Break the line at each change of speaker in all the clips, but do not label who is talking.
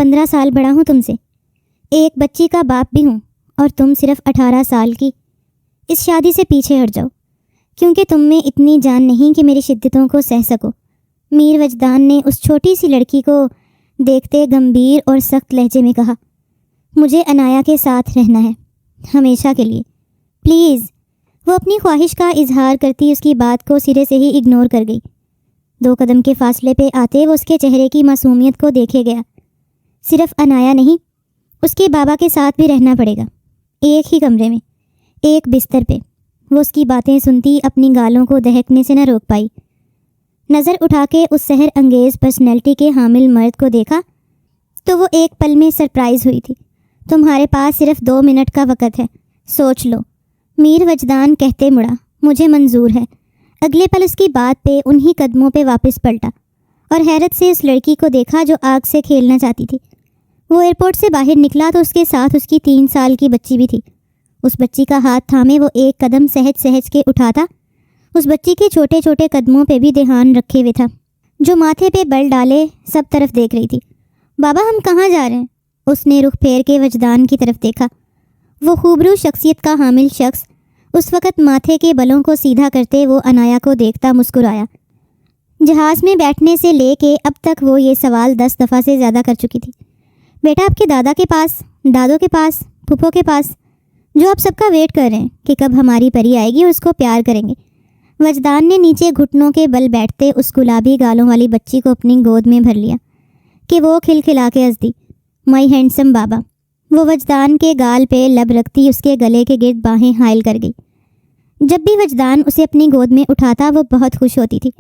15 سال بڑا ہوں تم سے، ایک بچی کا باپ بھی ہوں، اور تم صرف 18 سال کی۔ اس شادی سے پیچھے ہٹ جاؤ، کیونکہ تم میں اتنی جان نہیں کہ میری شدتوں کو سہ سکو۔ میر وجدان نے اس چھوٹی سی لڑکی کو دیکھتے گمبھیر اور سخت لہجے میں کہا، مجھے انایا کے ساتھ رہنا ہے، ہمیشہ کے لیے، پلیز۔ وہ اپنی خواہش کا اظہار کرتی اس کی بات کو سرے سے ہی اگنور کر گئی۔ 2 قدم کے فاصلے پہ آتے وہ اس کے چہرے کی معصومیت کو دیکھے گیا۔ صرف انایا نہیں، اس کے بابا کے ساتھ بھی رہنا پڑے گا، ایک ہی کمرے میں، ایک بستر پہ۔ وہ اس کی باتیں سنتی اپنی گالوں کو دہکنے سے نہ روک پائی۔ نظر اٹھا کے اس سحر انگیز پرسنالٹی کے حامل مرد کو دیکھا تو وہ ایک پل میں سرپرائز ہوئی تھی۔ تمہارے پاس صرف 2 منٹ کا وقت ہے، سوچ لو۔ میر وجدان کہتے مڑا، مجھے منظور ہے۔ اگلے پل اس کی بات پہ انہی قدموں پہ واپس پلٹا اور حیرت سے اس لڑکی کو دیکھا جو آگ سے کھیلنا چاہتی تھی۔ وہ ایئرپورٹ سے باہر نکلا تو اس کے ساتھ اس کی 3 سال کی بچی بھی تھی۔ اس بچی کا ہاتھ تھامے وہ ایک قدم سہج سہج کے اٹھاتا۔ اس بچی کے چھوٹے چھوٹے قدموں پہ بھی دھیان رکھے ہوئے تھا، جو ماتھے پہ بل ڈالے سب طرف دیکھ رہی تھی۔ بابا ہم کہاں جا رہے ہیں؟ اس نے رخ پھیر کے وجدان کی طرف دیکھا۔ وہ خوبرو شخصیت کا حامل شخص اس وقت ماتھے کے بلوں کو سیدھا کرتے وہ انایا کو دیکھتا مسکرایا۔ جہاز میں بیٹھنے سے لے کے اب تک وہ یہ سوال 10 دفعہ سے زیادہ کر چکی تھی۔ بیٹا آپ کے دادا کے پاس، دادوں کے پاس، پھپھو کے پاس، جو آپ سب کا ویٹ کر رہے ہیں کہ کب ہماری پری آئے گی اور اس کو پیار کریں گے۔ وجدان نے نیچے گھٹنوں کے بل بیٹھتے اس گلابی گالوں والی بچی کو اپنی گود میں بھر لیا کہ وہ کھلکھلا کے ہنس دی، مائی ہینڈسم بابا۔ وہ وجدان کے گال پہ لب رکھتی اس کے گلے کے گرد باہیں حائل کر گئی۔ جب بھی وجدان اسے اپنی گود میں اٹھاتا وہ بہت خوش ہوتی تھی،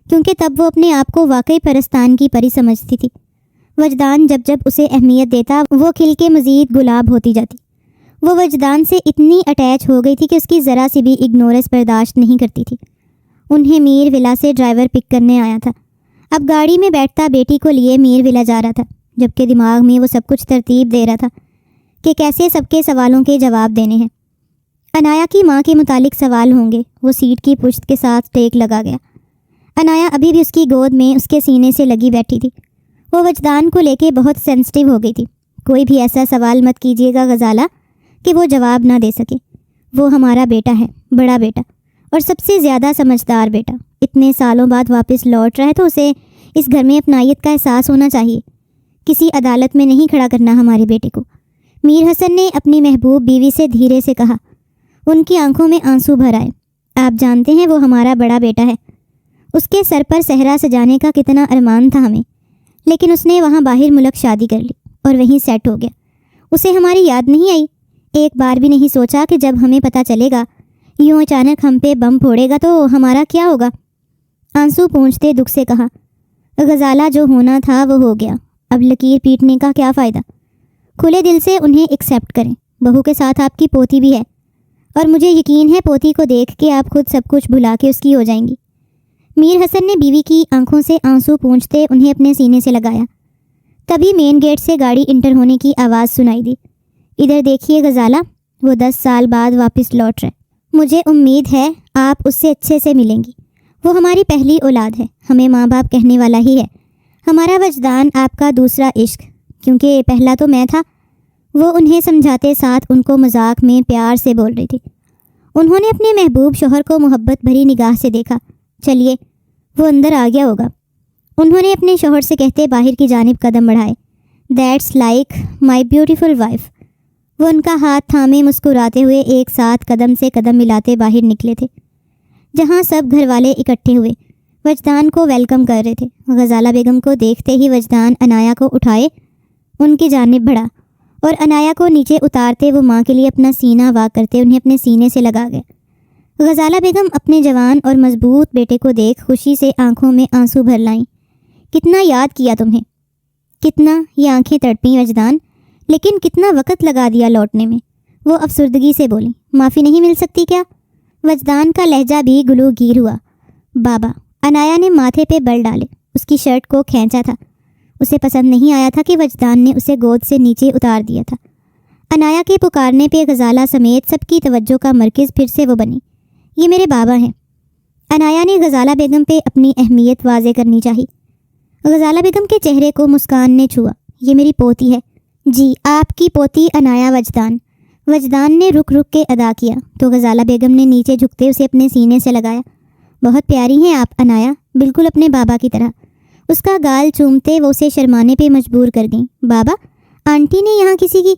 کیونکہ تب وہ اپنے آپ کو واقعی پرستان کی پری سمجھتی تھی۔ وجدان جب جب اسے اہمیت دیتا وہ کھل کے مزید گلاب ہوتی جاتی۔ وہ وجدان سے اتنی اٹیچ ہو گئی تھی کہ اس کی ذرا سی بھی اگنورنس برداشت نہیں کرتی تھی۔ انہیں میر ولا سے ڈرائیور پک کرنے آیا تھا۔ اب گاڑی میں بیٹھتا بیٹی کو لیے میر ولا جا رہا تھا، جبکہ دماغ میں وہ سب کچھ ترتیب دے رہا تھا کہ کیسے سب کے سوالوں کے جواب دینے ہیں۔ انایا کی ماں کے متعلق سوال ہوں گے۔ وہ سیٹ کی پشت کے ساتھ ٹیک لگا گیا۔ انایا ابھی بھی اس کی گود میں اس کے سینے سے لگی بیٹھی تھی۔ وہ وجدان کو لے کے بہت سینسٹیو ہو گئی تھی۔ کوئی بھی ایسا سوال مت کیجیے گا غزالہ کہ وہ جواب نہ دے سکے۔ وہ ہمارا بیٹا ہے، بڑا بیٹا، اور سب سے زیادہ سمجھدار بیٹا۔ اتنے سالوں بعد واپس لوٹ رہا ہے تو اسے اس گھر میں اپنائیت کا احساس ہونا چاہیے۔ کسی عدالت میں نہیں کھڑا کرنا ہمارے بیٹے کو۔ میر حسن نے اپنی محبوب بیوی سے دھیرے سے کہا۔ ان کی آنکھوں میں آنسو بھر آئے۔ آپ جانتے ہیں وہ ہمارا بڑا بیٹا ہے۔ اس کے سر پر صحرا سجانے کا کتنا ارمان تھا ہمیں، لیکن اس نے وہاں باہر ملک شادی کر لی اور وہیں سیٹ ہو گیا۔ اسے ہماری یاد نہیں آئی، ایک بار بھی نہیں سوچا کہ جب ہمیں پتہ چلے گا یوں اچانک ہم پہ بم پھوڑے گا تو ہمارا کیا ہوگا۔ آنسو پونچھتے دکھ سے کہا، غزالہ جو ہونا تھا وہ ہو گیا، اب لکیر پیٹنے کا کیا فائدہ۔ کھلے دل سے انہیں ایکسیپٹ کریں۔ بہو کے ساتھ آپ کی پوتی بھی ہے، اور مجھے یقین ہے پوتی کو دیکھ کے آپ خود سب کچھ بھلا کے اس کی ہو جائیں گی۔ میر حسن نے بیوی کی آنکھوں سے آنسو پونچھتے انہیں اپنے سینے سے لگایا۔ تبھی مین گیٹ سے گاڑی انٹر ہونے کی آواز سنائی دی۔ ادھر دیکھیے غزالہ، وہ 10 سال بعد واپس لوٹ رہے۔ مجھے امید ہے آپ اس سے اچھے سے ملیں گی۔ وہ ہماری پہلی اولاد ہے، ہمیں ماں باپ کہنے والا ہی ہے۔ ہمارا وجدان آپ کا دوسرا عشق، کیونکہ پہلا تو میں تھا۔ وہ انہیں سمجھاتے ساتھ ان کو مذاق میں پیار سے بول رہی تھی۔ انہوں نے اپنے محبوب شوہر کو محبت بھری نگاہ سے دیکھا۔ چلیے، وہ اندر آ گیا ہوگا، انہوں نے اپنے شوہر سے کہتے باہر کی جانب قدم بڑھائے۔ That's like my beautiful wife. وہ ان کا ہاتھ تھامے مسکراتے ہوئے ایک ساتھ قدم سے قدم ملاتے باہر نکلے تھے، جہاں سب گھر والے اکٹھے ہوئے وجدان کو ویلکم کر رہے تھے۔ غزالہ بیگم کو دیکھتے ہی وجدان انایا کو اٹھائے ان کی جانب بڑھا، اور انایا کو نیچے اتارتے وہ ماں کے لیے اپنا سینہ وا کرتے انہیں اپنے سینے سے لگا گئے۔ غزالہ بیگم اپنے جوان اور مضبوط بیٹے کو دیکھ خوشی سے آنکھوں میں آنسو بھر لائیں۔ کتنا یاد کیا تمہیں، کتنا، یہ آنکھیں تڑپیں وجدان، لیکن کتنا وقت لگا دیا لوٹنے میں۔ وہ افسردگی سے بولی، معافی نہیں مل سکتی کیا؟ وجدان کا لہجہ بھی گلو گیر ہوا۔ بابا، انایا نے ماتھے پہ بل ڈالے، اس کی شرٹ کو کھینچا تھا۔ اسے پسند نہیں آیا تھا کہ وجدان نے اسے گود سے نیچے اتار دیا تھا۔ انایا کے پکارنے پہ غزالہ سمیت سب کی توجہ کا مرکز پھر سے وہ بنی۔ یہ میرے بابا ہیں۔ انایا نے غزالہ بیگم پہ اپنی اہمیت واضح کرنی چاہی۔ غزالہ بیگم کے چہرے کو مسکان نے چھوا۔ یہ میری پوتی ہے۔ جی، آپ کی پوتی عنایا وجدان۔ وجدان نے رک رک کے ادا کیا تو غزالہ بیگم نے نیچے جھکتے اسے اپنے سینے سے لگایا۔ بہت پیاری ہیں آپ عنایا، بالکل اپنے بابا کی طرح۔ اس کا گال چومتے وہ اسے شرمانے پہ مجبور کر گئیں۔ بابا، آنٹی نے یہاں کسی کی،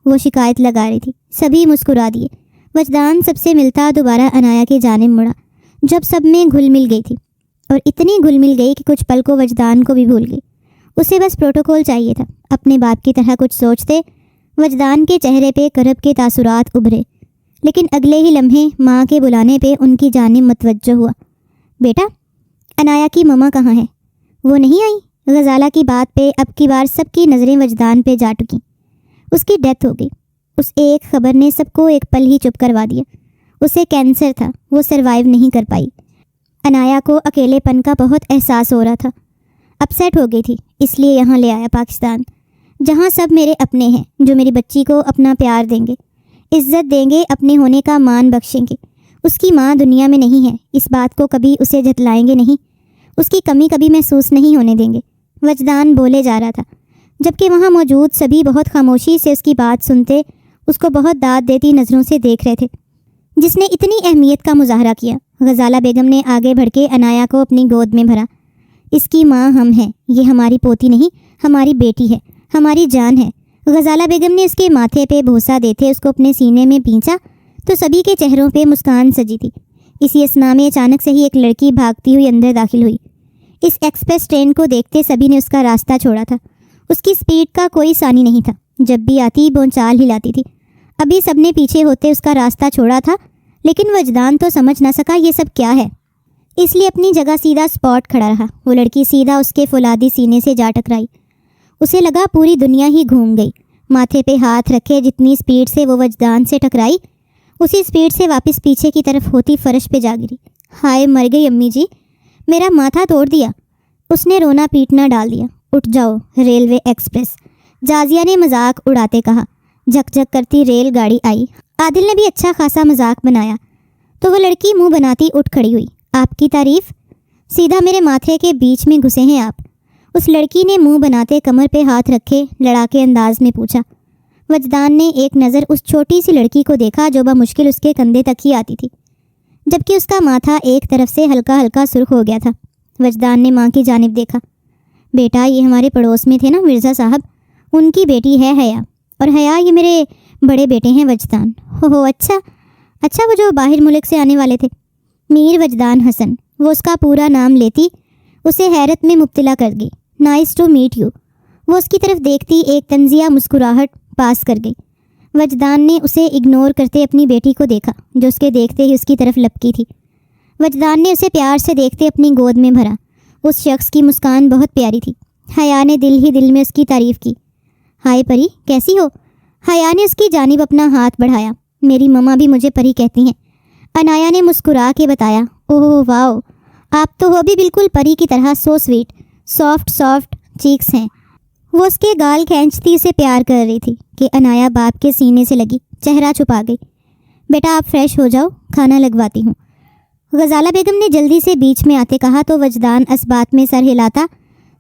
وہ شکایت لگا رہی تھی۔ سبھی مسکرا دیے۔ وجدان سب سے ملتا دوبارہ عنایا کی جانب مڑا، جب سب میں گھل مل گئی تھی، اور اتنی گھل مل گئی کہ کچھ پل کو وجدان کو بھی بھول گئی۔ اسے بس پروٹوکول چاہیے تھا۔ اپنے باپ کی طرح کچھ سوچتے وجدان کے چہرے پہ کرب کے تاثرات ابھرے، لیکن اگلے ہی لمحے ماں کے بلانے پہ ان کی جانب متوجہ ہوا۔ بیٹا، عنایا کی ماما کہاں ہے؟ وہ نہیں آئی؟ غزالہ کی بات پہ اب کی بار سب کی نظریں وجدان پہ جا ٹکیں۔ اس کی ڈیتھ ہو گئی۔ اس ایک خبر نے سب کو ایک پل ہی چپ کروا دیا۔ اسے کینسر تھا، وہ سروائیو نہیں کر پائی۔ عنایا کو اکیلے پن کا بہت احساس ہو رہا تھا۔ اپسیٹ ہو گئی تھی، اس لیے یہاں لے آیا پاکستان، جہاں سب میرے اپنے ہیں، جو میری بچی کو اپنا پیار دیں گے، عزت دیں گے، اپنے ہونے کا مان بخشیں گے۔ اس کی ماں دنیا میں نہیں ہے، اس بات کو کبھی اسے جتلائیں گے نہیں، اس کی کمی کبھی محسوس نہیں ہونے دیں گے۔ وجدان بولے جا رہا تھا، جبکہ وہاں موجود سبھی بہت خاموشی سے اس کی بات سنتے، اس کو بہت داد دیتی نظروں سے دیکھ رہے تھے، جس نے اتنی اہمیت کا مظاہرہ کیا۔ غزالہ بیگم نے آگے بڑھ کے عنایا کو اپنی گود میں بھرا۔ اس کی ماں ہم ہیں، یہ ہماری پوتی نہیں، ہماری بیٹی ہے، ہماری جان ہے۔ غزالہ بیگم نے اس کے ماتھے پہ بوسہ دیتے اس کو اپنے سینے میں پینچا تو سبھی کے چہروں پہ مسکان سجی تھی۔ اسی اثنا میں اچانک سے ہی ایک لڑکی بھاگتی ہوئی اندر داخل ہوئی۔ اس ایکسپریس ٹرین کو دیکھتے سبھی نے اس کا راستہ چھوڑا تھا۔ اس کی سپیڈ کا کوئی ثانی نہیں تھا، جب بھی آتی بونچال ہلاتی تھی۔ ابھی سب نے پیچھے ہوتے اس کا راستہ چھوڑا تھا، لیکن وجدان تو سمجھ نہ سکا یہ سب کیا ہے، اس لیے اپنی جگہ سیدھا سپاٹ کھڑا رہا۔ وہ لڑکی سیدھا اس کے فولادی سینے سے جا ٹکرائی۔ اسے لگا پوری دنیا ہی گھوم گئی۔ ماتھے پہ ہاتھ رکھے جتنی سپیڈ سے وہ وجدان سے ٹکرائی، اسی سپیڈ سے واپس پیچھے کی طرف ہوتی فرش پہ جا گری۔ ہائے مر گئی امی جی، میرا ماتھا توڑ دیا۔ اس نے رونا پیٹنا ڈال دیا۔ اٹھ جاؤ ریلوے ایکسپریس، جازیہ نے مذاق اڑاتے کہا۔ جھک جھک کرتی ریل گاڑی آئی۔ عادل نے بھی اچھا خاصا مذاق بنایا تو وہ لڑکی منہ بناتی اٹھ کھڑی ہوئی۔ آپ کی تعریف؟ سیدھا میرے ماتھے کے بیچ میں گھسے ہیں آپ؟ اس لڑکی نے منہ بناتے کمر پہ ہاتھ رکھے لڑاکے انداز میں پوچھا۔ وجدان نے ایک نظر اس چھوٹی سی لڑکی کو دیکھا جو بمشکل اس کے کندھے تک ہی آتی تھی، جبکہ اس کا ماتھا ایک طرف سے ہلکا ہلکا سرخ ہو گیا تھا۔ وجدان نے ماں کی جانب دیکھا۔ بیٹا، یہ ہمارے پڑوس میں تھے نا مرزا صاحب، ان کی بیٹی ہے حیا، اور حیا یہ میرے بڑے بیٹے ہیں وجدان۔ ہو اچھا، وہ جو باہر ملک سے آنے والے تھے، میر وجدان حسن، وہ اس کا پورا نام لیتی اسے حیرت میں مبتلا کر گئی۔ Nice to meet you. وہ اس کی طرف دیکھتی ایک طنزیہ مسکراہٹ پاس کر گئی۔ وجدان نے اسے اگنور کرتے اپنی بیٹی کو دیکھا جو اس کے دیکھتے ہی اس کی طرف لپکی تھی۔ وجدان نے اسے پیار سے دیکھتے اپنی گود میں بھرا۔ اس شخص کی مسکان بہت پیاری تھی۔ حیا نے دل ہی دل میں اس کی تعریف کی۔ ہائے پری، کیسی ہو؟ حیا نے اس کی جانب اپنا ہاتھ بڑھایا۔ میری مما بھی مجھے پری کہتی ہیں، عنایا نے مسکرا کے بتایا۔ اوہ واو، آپ تو ہو بھی بالکل پری کی طرح، سو سویٹ، سافٹ چیکس ہیں۔ وہ اس کے گال کھینچتی اسے پیار کر رہی تھی کہ عنایا باپ کے سینے سے لگی، چہرہ چھپا گئی۔ بیٹا آپ فریش ہو جاؤ، کھانا لگواتی ہوں، غزالہ بیگم نے جلدی سے بیچ میں آتے کہا تو وجدان اس بات میں سر ہلاتا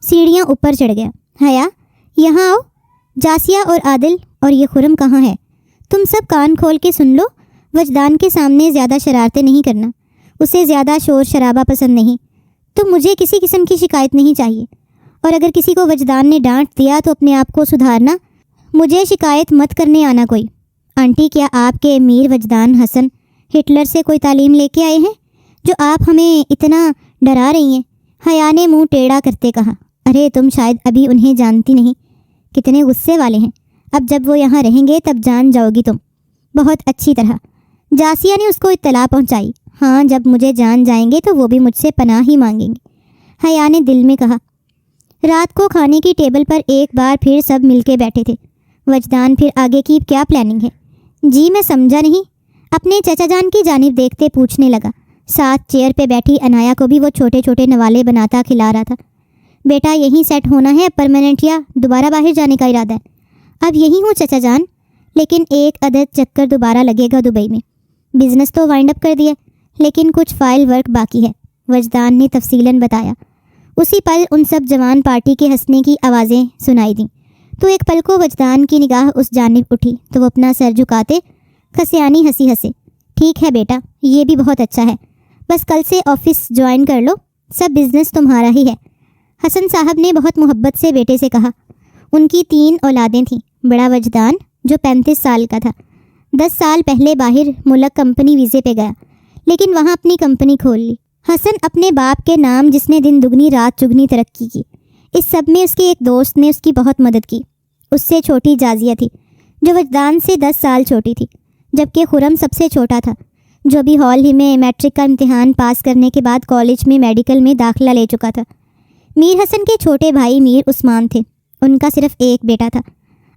سیڑھیاں اوپر چڑھ گیا۔ حیا یہاں آؤ، جاسیہ اور عادل اور یہ خرم کہاں ہے؟ تم سب کان کھول کے سن لو، وجدان کے سامنے زیادہ شرارتیں نہیں کرنا، اسے زیادہ شور شرابہ پسند نہیں، تو مجھے کسی قسم کی شکایت نہیں چاہیے، اور اگر کسی کو وجدان نے ڈانٹ دیا تو اپنے آپ کو سدھارنا، مجھے شکایت مت کرنے آنا کوئی۔ آنٹی کیا آپ کے امیر وجدان حسن ہٹلر سے کوئی تعلیم لے کے آئے ہیں جو آپ ہمیں اتنا ڈرا رہی ہیں؟ حیا نے منہ ٹیڑھا کرتے کہا۔ ارے تم شاید ابھی انہیں جانتی نہیں، کتنے غصے والے ہیں، اب جب وہ یہاں رہیں گے تب جان جاؤ گی تم بہت اچھی طرح۔ جاسیہ نے اس کو اطلاع پہنچائی۔ ہاں جب مجھے جان جائیں گے تو وہ بھی مجھ سے پناہ ہی مانگیں گے، حیا نے دل میں کہا۔ رات کو کھانے کی ٹیبل پر ایک بار پھر سب مل کے بیٹھے تھے۔ وجدان پھر آگے کی کیا پلاننگ ہے؟ جی میں سمجھا نہیں، اپنے چچا جان کی جانب دیکھتے پوچھنے لگا۔ ساتھ چیئر پہ بیٹھی عنایا کو بھی وہ چھوٹے چھوٹے نوالے بناتا کھلا رہا تھا۔ بیٹا یہیں سیٹ ہونا ہے پرماننٹ یا دوبارہ باہر جانے کا ارادہ ہے؟ اب یہی ہوں چچا جان، لیکن ایک عدد چکر دوبارہ لگے گا دبئی میں۔ بزنس تو وائنڈ اپ کر دیا، لیکن کچھ فائل ورک باقی ہے، وجدان نے تفصیلاً بتایا۔ اسی پل ان سب جوان پارٹی کے ہنسنے کی آوازیں سنائی دیں۔ تو ایک پل کو وجدان کی نگاہ اس جانب اٹھی تو وہ اپنا سر جھکاتے کھسیانی ہنسی ہنسے۔ ٹھیک ہے بیٹا، یہ بھی بہت اچھا ہے، بس کل سے آفس جوائن کر لو، سب بزنس تمہارا ہی ہے۔ حسن صاحب نے بہت محبت سے بیٹے سے کہا۔ ان کی 3 اولادیں تھیں۔ بڑا وجدان جو 35 سال کا تھا 10 سال پہلے باہر ملک کمپنی ویزے پہ گیا، لیکن وہاں اپنی کمپنی کھول لی۔ حسن اپنے باپ کے نام جس نے دن دگنی رات چگنی ترقی کی۔ اس سب میں اس کے ایک دوست نے اس کی بہت مدد کی۔ اس سے چھوٹی جازیہ تھی جو وجدان سے 10 سال چھوٹی تھی، جبکہ خرم سب سے چھوٹا تھا جو ابھی حال ہی میں میٹرک کا امتحان پاس کرنے کے بعد کالج میں میڈیکل میں داخلہ لے چکا تھا۔ میر حسن کے چھوٹے بھائی میر عثمان تھے۔ ان کا صرف ایک بیٹا تھا،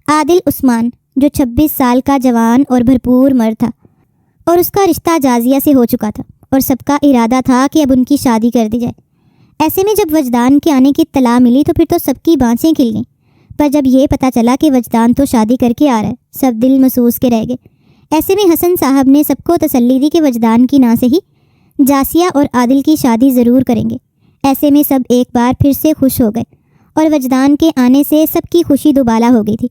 عادل عثمان، جو 26 سال کا جوان اور بھرپور مرد تھا، اور اس کا رشتہ جازیہ سے ہو چکا تھا اور سب کا ارادہ تھا کہ اب ان کی شادی کر دی جائے۔ ایسے میں جب وجدان کے آنے کی اطلاع ملی تو پھر تو سب کی بانسیں کھل گئیں، پر جب یہ پتہ چلا کہ وجدان تو شادی کر کے آ رہا ہے، سب دل محسوس کے رہ گئے۔ ایسے میں حسن صاحب نے سب کو تسلی دی کہ وجدان کی نا سے ہی جاسیہ اور عادل کی شادی ضرور کریں گے۔ ایسے میں سب ایک بار پھر سے خوش ہو گئے اور وجدان کے آنے سے سب کی خوشی دوبالا ہو گئی تھی۔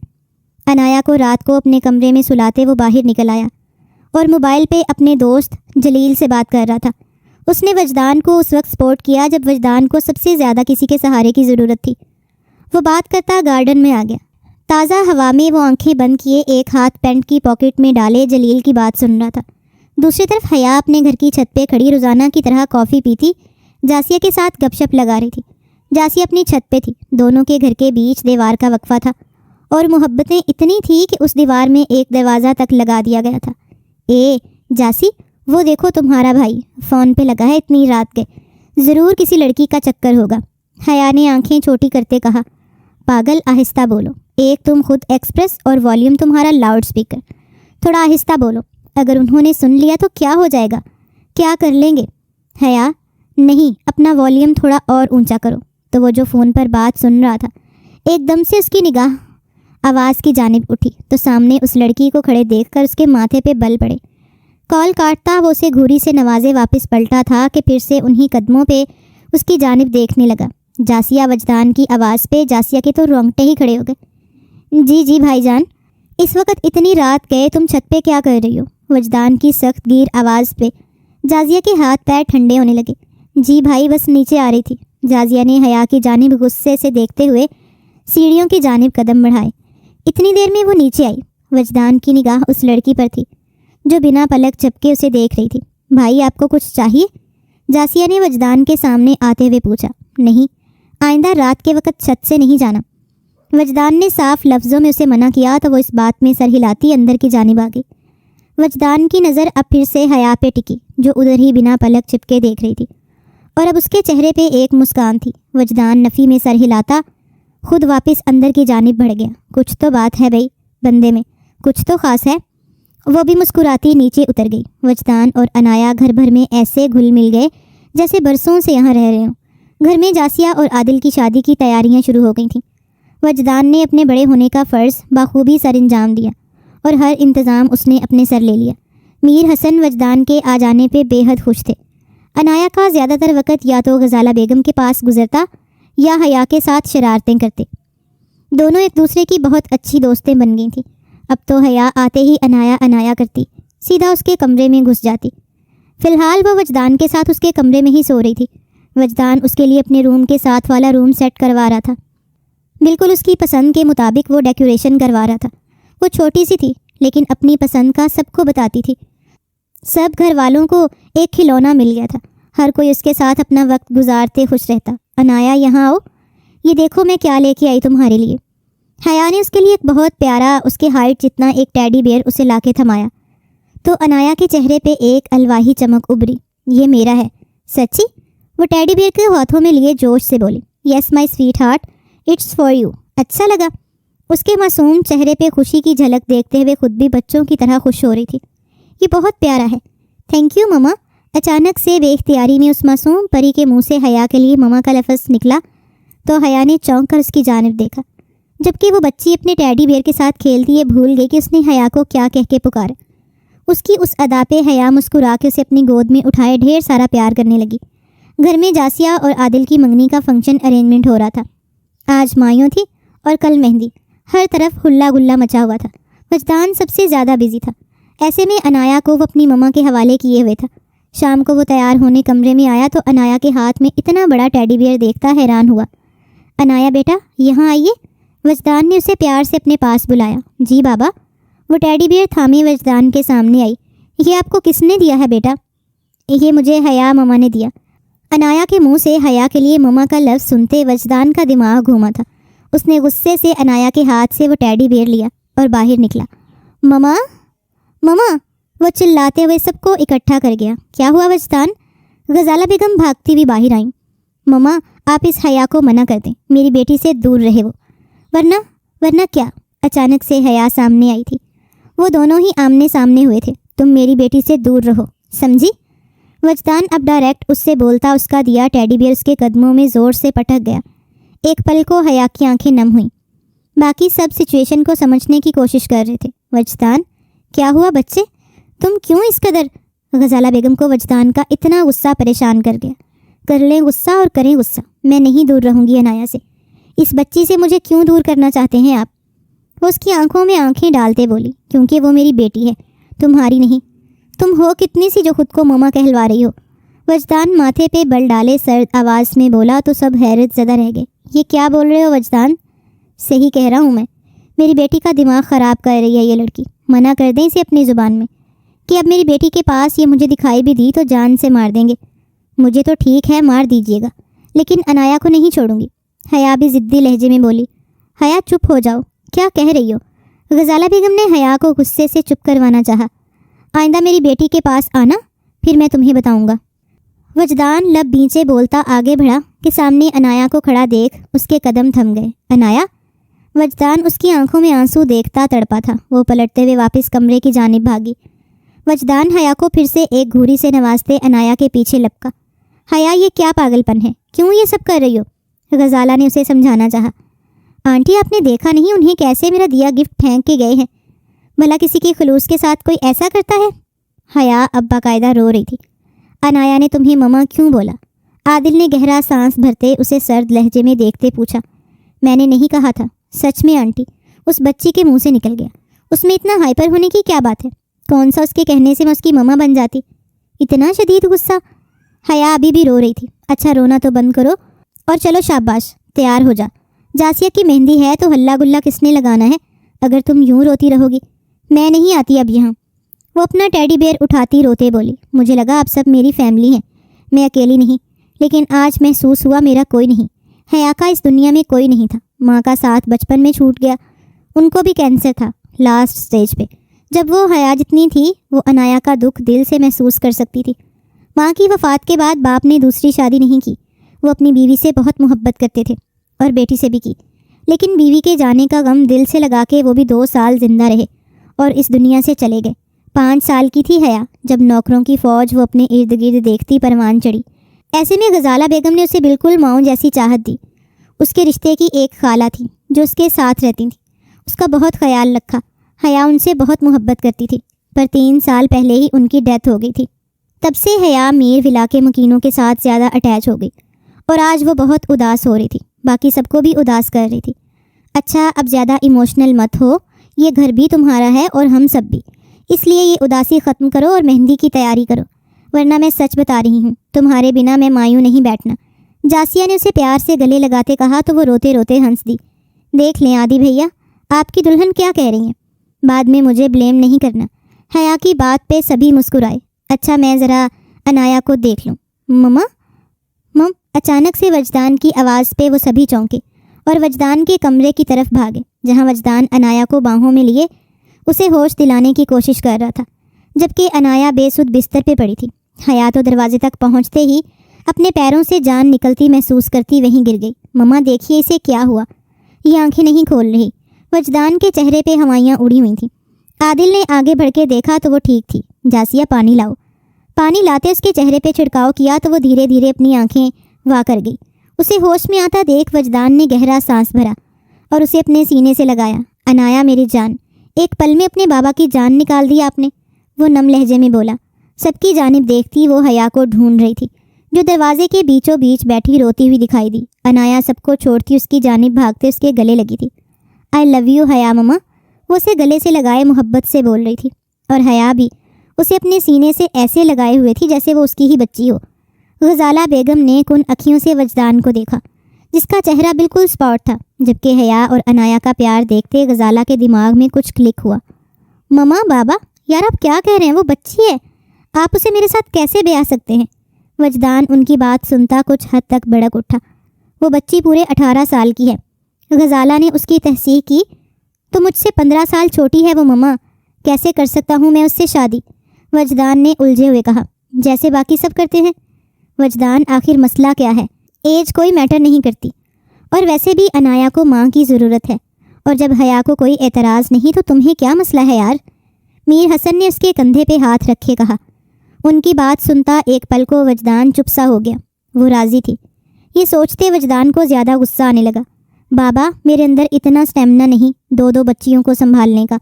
انایا کو رات کو اپنے کمرے میں سلاتے وہ باہر نکل آیا اور موبائل پہ اپنے دوست جلیل سے بات کر رہا تھا۔ اس نے وجدان کو اس وقت سپورٹ کیا جب وجدان کو سب سے زیادہ کسی کے سہارے کی ضرورت تھی۔ وہ بات کرتا گارڈن میں آ گیا۔ تازہ ہوا میں وہ آنکھیں بند کیے ایک ہاتھ پینٹ کی پاکٹ میں ڈالے جلیل کی بات سن رہا تھا۔ دوسری طرف حیا اپنے گھر کی چھت پہ کھڑی روزانہ کی طرح کافی پیتی جاسیہ کے ساتھ گپ شپ لگا رہی تھی۔ جاسیہ اپنی چھت پہ تھی۔ دونوں کے گھر کے بیچ دیوار کا وقفہ تھا اور محبتیں اتنی تھی کہ اس دیوار میں ایک دروازہ تک لگا دیا گیا تھا۔ اے جاسی، وہ دیکھو تمہارا بھائی فون پہ لگا ہے اتنی رات کے، ضرور کسی لڑکی کا چکر ہوگا۔ حیا نے آنکھیں چھوٹی کرتے کہا، پاگل آہستہ بولو، ایک تم خود ایکسپریس اور والیوم تمہارا لاؤڈ سپیکر، تھوڑا آہستہ بولو، اگر انہوں نے سن لیا تو کیا ہو جائے گا، کیا کر لیں گے؟ حیا، نہیں، اپنا والیوم تھوڑا اور اونچا کرو۔ تو وہ جو فون پر بات سن رہا تھا ایک دم سے اس کی نگاہ آواز کی جانب اٹھی تو سامنے اس لڑکی کو کھڑے دیکھ کر اس کے ماتھے پہ بل پڑے۔ کال کاٹتا وہ اسے گھوری سے نوازے واپس پلٹا تھا کہ پھر سے انہی قدموں پہ اس کی جانب دیکھنے لگا۔ جاسیہ وجدان کی آواز پہ جاسیہ کے تو رونگٹے ہی کھڑے ہو گئے۔ جی بھائی جان، اس وقت اتنی رات گئے تم چھت پہ کیا کر رہی ہو؟ وجدان کی سخت گیر آواز پہ جازیہ کے ہاتھ پیر ٹھنڈے ہونے لگے۔ جی بھائی، بس نیچے آ رہی تھی۔ جازیہ نے حیا کی جانب غصے سے دیکھتے ہوئے سیڑھیوں کی جانب قدم بڑھائے۔ اتنی دیر میں وہ نیچے آئی۔ وجدان کی نگاہ اس لڑکی پر تھی جو بنا پلک جھپکے اسے دیکھ رہی تھی۔ بھائی، آپ کو کچھ چاہیے؟ جاسیہ نے وجدان کے سامنے آتے ہوئے پوچھا۔ نہیں، آئندہ رات کے وقت چھت سے نہیں جانا۔ وجدان نے صاف لفظوں میں اسے منع کیا تو وہ اس بات میں سر ہلاتی اندر کی جانب آ گئی۔ وجدان کی نظر اب پھر سے حیا پہ ٹکی جو ادھر ہی بنا پلک چپکے دیکھ رہی تھی، اور اب اس کے چہرے پہ ایک مسکان تھی۔ وجدان نفی میں سر ہلاتا خود واپس اندر کی جانب بڑھ گیا۔ کچھ تو بات ہے بھائی، بندے میں کچھ تو خاص ہے۔ وہ بھی مسکراتی نیچے اتر گئی۔ وجدان اور انایا گھر بھر میں ایسے گھل مل گئے جیسے برسوں سے یہاں رہ رہے ہوں۔ گھر میں جاسیہ اور عادل کی شادی کی تیاریاں شروع ہو گئی تھیں۔ وجدان نے اپنے بڑے ہونے کا فرض بخوبی سر انجام دیا اور ہر انتظام اس نے اپنے سر لے لیا۔ میر حسن وجدان کے آ جانے پہ بے حد خوش تھے۔ انایا کا زیادہ تر وقت یا تو غزالہ بیگم کے پاس گزرتا یا حیا کے ساتھ شرارتیں کرتے۔ دونوں ایک دوسرے کی بہت اچھی دوستیں بن گئی تھیں۔ اب تو حیا آتے ہی انایا کرتی، سیدھا اس کے کمرے میں گھس جاتی۔ فی الحال وہ وجدان کے ساتھ اس کے کمرے میں ہی سو رہی تھی۔ وجدان اس کے لیے اپنے روم کے ساتھ والا روم سیٹ کروا رہا تھا، بالکل اس کی پسند کے مطابق وہ ڈیکوریشن کروا رہا تھا۔ وہ چھوٹی سی تھی لیکن اپنی پسند کا سب کو بتاتی تھی۔ سب گھر والوں کو ایک کھلونا مل گیا تھا، ہر کوئی اس کے ساتھ اپنا وقت گزارتے خوش رہتا۔ انایا، یہاں آؤ، یہ دیکھو میں کیا لے کے آئی تمہارے لیے۔ حیا نے اس کے لیے ایک بہت پیارا اس کے ہائٹ جتنا ایک ٹیڈی بیئر اسے لا کے تھمایا تو انایا کے چہرے پہ ایک الواحی چمک ابھری۔ یہ میرا ہے؟ سچی؟ وہ ٹیڈی بیئر کے ہاتھوں میں لیے جوش سے بولی۔ Yes my sweet heart, it's for you. اچھا لگا؟ اس کے معصوم چہرے پہ خوشی کی جھلک دیکھتے ہوئے خود بھی بچوں کی طرح خوش ہو رہی تھی۔ یہ بہت پیارا ہے۔ تھینک یو مما۔ اچانک سے بے اختیاری میں اس معصوم پری کے منہ سے حیا کے لیے مما کا لفظ نکلا تو حیا نے چونک کر اس کی جانب دیکھا، جبکہ وہ بچی اپنے ٹیڈی بیئر کے ساتھ کھیلتی ہے بھول گئی کہ اس نے حیا کو کیا کہہ کے پکارا۔ اس کی اس ادا پہ حیا مسکرا کے اسے اپنی گود میں اٹھائے ڈھیر سارا پیار کرنے لگی۔ گھر میں جاسیہ اور عادل کی منگنی کا فنکشن ارینجمنٹ ہو رہا تھا۔ آج مایوں تھی اور کل مہندی۔ ہر طرف ہلا گلا مچا ہوا تھا۔ وجدان سب سے زیادہ بزی تھا۔ ایسے میں انایا کو وہ اپنی مما کے حوالے کیے ہوئے تھا۔ شام کو وہ تیار ہونے کمرے میں آیا تو انایا کے ہاتھ میں اتنا بڑا ٹیڈی بیئر دیکھتا حیران ہوا۔ انایا بیٹا یہاں آئیے، وجدان نے اسے پیار سے اپنے پاس بلایا۔ جی بابا۔ وہ ٹیڈی بیئر تھامے وجدان کے سامنے آئی۔ یہ آپ کو کس نے دیا ہے بیٹا؟ یہ مجھے حیا مما نے دیا۔ انایا کے منہ سے حیا کے لیے مما کا لفظ سنتے وجدان کا دماغ گھوما تھا۔ اس نے غصے سے انایا کے ہاتھ سے وہ ٹیڈی بیئر لیا اور باہر نکلا۔ مما مما، وہ چلاتے ہوئے سب کو اکٹھا کر گیا۔ کیا ہوا وجدان؟ غزالہ بیگم بھاگتی ہوئی باہر آئیں۔ مما آپ اس حیا کو منع کر دیں، میری بیٹی سے دور رہے وہ۔ ورنہ کیا؟ اچانک سے حیا سامنے آئی تھی۔ وہ دونوں ہی آمنے سامنے ہوئے تھے۔ تم میری بیٹی سے دور رہو، سمجھی؟ وجدان اب ڈائریکٹ اس سے بولتا اس کا دیا ٹیڈی بیئر اس کے قدموں میں زور سے پٹک گیا۔ ایک پل کو حیا کی آنکھیں نم ہوئیں۔ باقی سب سچویشن کو سمجھنے کی کوشش کر رہے تھے۔ وجدان کیا ہوا بچے؟ تم کیوں اس قدر؟ غزالہ بیگم کو وجدان کا اتنا غصہ پریشان کر گیا۔ کر لیں غصہ اور کریں غصہ، میں نہیں دور رہوں گی انایا سے۔ اس بچی سے مجھے کیوں دور کرنا چاہتے ہیں آپ؟ وہ اس کی آنکھوں میں آنکھیں ڈالتے بولی، کیونکہ وہ میری بیٹی ہے، تمہاری نہیں۔ تم ہو کتنی سی جو خود کو مما کہلوا رہی ہو؟ وجدان ماتھے پہ بل ڈالے سرد آواز میں بولا تو سب حیرت زدہ رہ گئے۔ یہ کیا بول رہے ہو وجدان؟ صحیح کہہ رہا ہوں میں، میری بیٹی کا دماغ خراب کر رہی ہے یہ لڑکی۔ منع کر دیں اسے اپنی زبان میں کہ اب میری بیٹی کے پاس یہ مجھے دکھائی بھی دی تو جان سے مار دیں گے۔ مجھے تو ٹھیک ہے مار دیجیے گا، لیکن انایا کو نہیں چھوڑوں گی۔ حیا بھی ضدی لہجے میں بولی۔ حیا چپ ہو جاؤ، کیا کہہ رہی ہو؟ غزالہ بیگم نے حیا کو غصے سے چپ کروانا چاہا۔ آئندہ میری بیٹی کے پاس آنا، پھر میں تمہیں بتاؤں گا۔ وجدان لب بھینچے بولتا آگے بڑھا کہ سامنے انایا کو کھڑا دیکھ اس کے قدم تھم گئے۔ انایا؟ وجدان اس کی آنکھوں میں آنسو دیکھتا تڑپا تھا۔ وہ پلٹتے ہوئے واپس کمرے کی جانب بھاگی۔ وجدان حیا کو پھر سے ایک گھوری سے نوازتے انایا کے پیچھے لپکا۔ حیا یہ کیا پاگل پن ہے؟ کیوں یہ سب کر رہی ہو؟ غزالہ نے اسے سمجھانا چاہا۔ آنٹی آپ نے دیکھا نہیں انہیں کیسے میرا دیا گفٹ پھینک کے گئے ہیں؟ بھلا کسی کے خلوص کے ساتھ کوئی ایسا کرتا ہے؟ حیا اب باقاعدہ رو رہی تھی۔ انایا نے تمہیں مما کیوں بولا؟ عادل نے گہرا سانس بھرتے اسے سرد لہجے میں دیکھتے پوچھا۔ میں نے نہیں کہا تھا۔ سچ میں آنٹی، اس بچی کے منہ سے نکل گیا۔ اس میں اتنا ہائپر ہونے کی کیا بات ہے؟ کون سا اس کے کہنے سے میں اس کی مما بن جاتی؟ اتنا شدید غصہ؟ حیا ابھی بھی رو رہی تھی۔ اچھا رونا تو بند کرو اور چلو شاباش تیار ہو جا۔ جاسیہ کی مہندی ہے تو ہلا گلا کس نے لگانا ہے؟ اگر تم یوں روتی رہو گی میں نہیں آتی اب یہاں۔ وہ اپنا ٹیڈی بیئر اٹھاتی روتے بولی۔ مجھے لگا اب سب میری فیملی ہیں، میں اکیلی نہیں، لیکن آج محسوس ہوا میرا کوئی نہیں۔ حیا کا اس دنیا میں کوئی نہیں تھا۔ ماں کا ساتھ بچپن میں چھوٹ گیا، ان کو بھی کینسر تھا لاسٹ سٹیج پہ۔ جب وہ حیا جتنی تھی وہ انایا کا دکھ دل سے محسوس کر سکتی تھی۔ ماں کی وفات کے بعد باپ نے دوسری شادی نہیں کی۔ وہ اپنی بیوی سے بہت محبت کرتے تھے اور بیٹی سے بھی کی، لیکن بیوی کے جانے کا غم دل سے لگا کے وہ بھی 2 سال زندہ رہے اور اس دنیا سے چلے گئے۔ 5 سال کی تھی حیا جب نوکروں کی فوج وہ اپنے ارد گرد دیکھتی پروان چڑھی۔ ایسے میں غزالہ بیگم نے اسے بالکل ماؤں جیسی چاہت دی۔ اس کے رشتے کی ایک خالہ تھی جو اس کے ساتھ رہتی تھی، اس کا بہت خیال رکھا۔ حیا ان سے بہت محبت کرتی تھی، پر 3 سال پہلے ہی ان کی ڈیتھ ہو گئی تھی۔ تب سے حیا میر ولا کے مکینوں کے ساتھ زیادہ اٹیچ ہو گئی اور آج وہ بہت اداس ہو رہی تھی، باقی سب کو بھی اداس کر رہی تھی۔ اچھا اب زیادہ ایموشنل مت ہو، یہ گھر بھی تمہارا ہے اور ہم سب بھی، اس لیے یہ اداسی ختم کرو اور مہندی کی تیاری کرو، ورنہ میں سچ بتا رہی ہوں تمہارے بنا میں مایوں نہیں بیٹھنا۔ جاسیہ نے اسے پیار سے گلے لگاتے کہا تو وہ روتے روتے ہنس دی۔ دیکھ لیں عادی بھیا، آپ کی دلہن کیا کہہ رہی ہیں، بعد میں مجھے بلیم نہیں کرنا۔ حیا کی بات پہ سبھی مسکرائے۔ اچھا میں ذرا انایا کو دیکھ لوں۔ مما اچانک سے وجدان کی آواز پہ وہ سبھی چونکے اور وجدان کے کمرے کی طرف بھاگے، جہاں وجدان انایا کو باہوں میں لیے اسے ہوش دلانے کی کوشش کر رہا تھا، جبکہ انایا بے سدھ بستر پہ پڑی تھی۔ حیا تو دروازے تک پہنچتے ہی اپنے پیروں سے جان نکلتی محسوس کرتی وہیں گر گئی۔ مما دیکھیے اسے کیا ہوا، یہ آنکھیں نہیں کھول رہی۔ وجدان کے چہرے پہ ہوائیاں اڑی ہوئی تھیں۔ عادل نے آگے بڑھ کے دیکھا تو وہ ٹھیک تھی۔ جاسیہ پانی لاؤ۔ پانی لاتے اس کے چہرے پہ چھڑکاؤ کیا تو وہ دھیرے دھیرے اپنی آنکھیں وا کر گئی۔ اسے ہوش میں آتا دیکھ وجدان نے گہرا سانس بھرا اور اسے اپنے سینے سے لگایا۔ انایا میری جان، ایک پل میں اپنے بابا کی جان نکال دی آپ نے، وہ نم لہجے میں بولا۔ سب کی جانب دیکھتی وہ حیا کو ڈھونڈ رہی تھی جو دروازے کے بیچوں بیچ بیٹھی روتی ہوئی دکھائی دی۔ انایا سب کو چھوڑتی اس کی جانب بھاگتے اس کے گلے لگی تھی۔ آئی لو یو حیا مما، وہ اسے گلے سے لگائے محبت سے بول رہی تھی، اور حیا بھی اسے اپنے سینے سے ایسے لگائے ہوئے تھی جیسے وہ اس کی ہی بچی ہو۔ غزالہ بیگم نے کن اکھیوں سے وجدان کو دیکھا، جس کا چہرہ بالکل اسپاٹ تھا، جبکہ حیا اور عنایا کا پیار دیکھتے غزالہ کے دماغ میں کچھ کلک ہوا۔ مما، بابا، یار آپ کیا کہہ رہے ہیں؟ وہ بچی ہے، آپ اسے میرے ساتھ کیسے بیاہ سکتے ہیں؟ وجدان ان کی بات سنتا کچھ حد تک بھڑک اٹھا۔ وہ بچی پورے 18 سال کی ہے۔ غزالہ نے اس کی تصحیح کی۔ تو مجھ سے 15 سال چھوٹی ہے وہ مما، کیسے کر سکتا ہوں میں اس سے شادی؟ وجدان نے الجھے ہوئے کہا۔ جیسے باقی سب کرتے ہیں۔ وجدان، آخر مسئلہ کیا ہے؟ ایج کوئی میٹر نہیں کرتی، اور ویسے بھی عنایا کو ماں کی ضرورت ہے، اور جب حیا کو کوئی اعتراض نہیں تو تمہیں کیا مسئلہ ہے یار؟ میر حسن نے اس کے کندھے پہ ہاتھ رکھے کہا۔ ان کی بات سنتا ایک پل کو وجدان چپ سا ہو گیا۔ وہ راضی تھی۔ یہ سوچتے وجدان کو زیادہ غصہ آنے لگا۔ بابا، میرے اندر اتنا سٹیمنا نہیں دو بچیوں کو سنبھالنے کا۔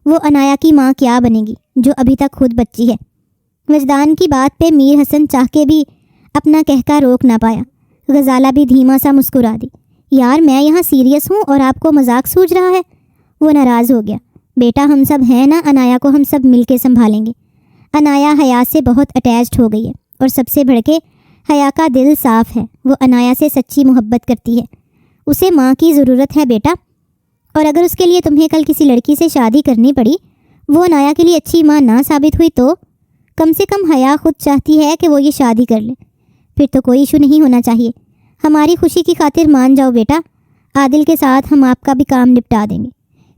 وہ عنایا کی ماں کیا بنے گی جو ابھی تک خود بچی ہے؟ وجدان کی بات پہ میر حسن چاہ کے بھی اپنا کہکا روک نہ پایا۔ غزالہ بھی دھیما سا مسکرا دی۔ یار میں یہاں سیریس ہوں اور آپ کو مذاق سوچ رہا ہے؟ وہ ناراض ہو گیا۔ بیٹا ہم سب ہیں نا، عنایا کو ہم سب مل کے سنبھالیں گے۔ عنایا حیا سے بہت اٹیچڈ ہو گئی ہے، اور سب سے بڑھ کے حیا کا دل صاف ہے۔ وہ عنایا سے سچی محبت کرتی ہے۔ اسے ماں کی ضرورت ہے بیٹا، اور اگر اس کے لیے تمہیں کل کسی لڑکی سے شادی کرنی پڑی، وہ عنایا کے لیے اچھی ماں نہ ثابت ہوئی تو کم سے کم حیا خود چاہتی ہے کہ وہ یہ شادی کر لے، پھر تو کوئی ایشو نہیں ہونا چاہیے۔ ہماری خوشی کی خاطر مان جاؤ بیٹا، عادل کے ساتھ ہم آپ کا بھی کام نپٹا دیں گے۔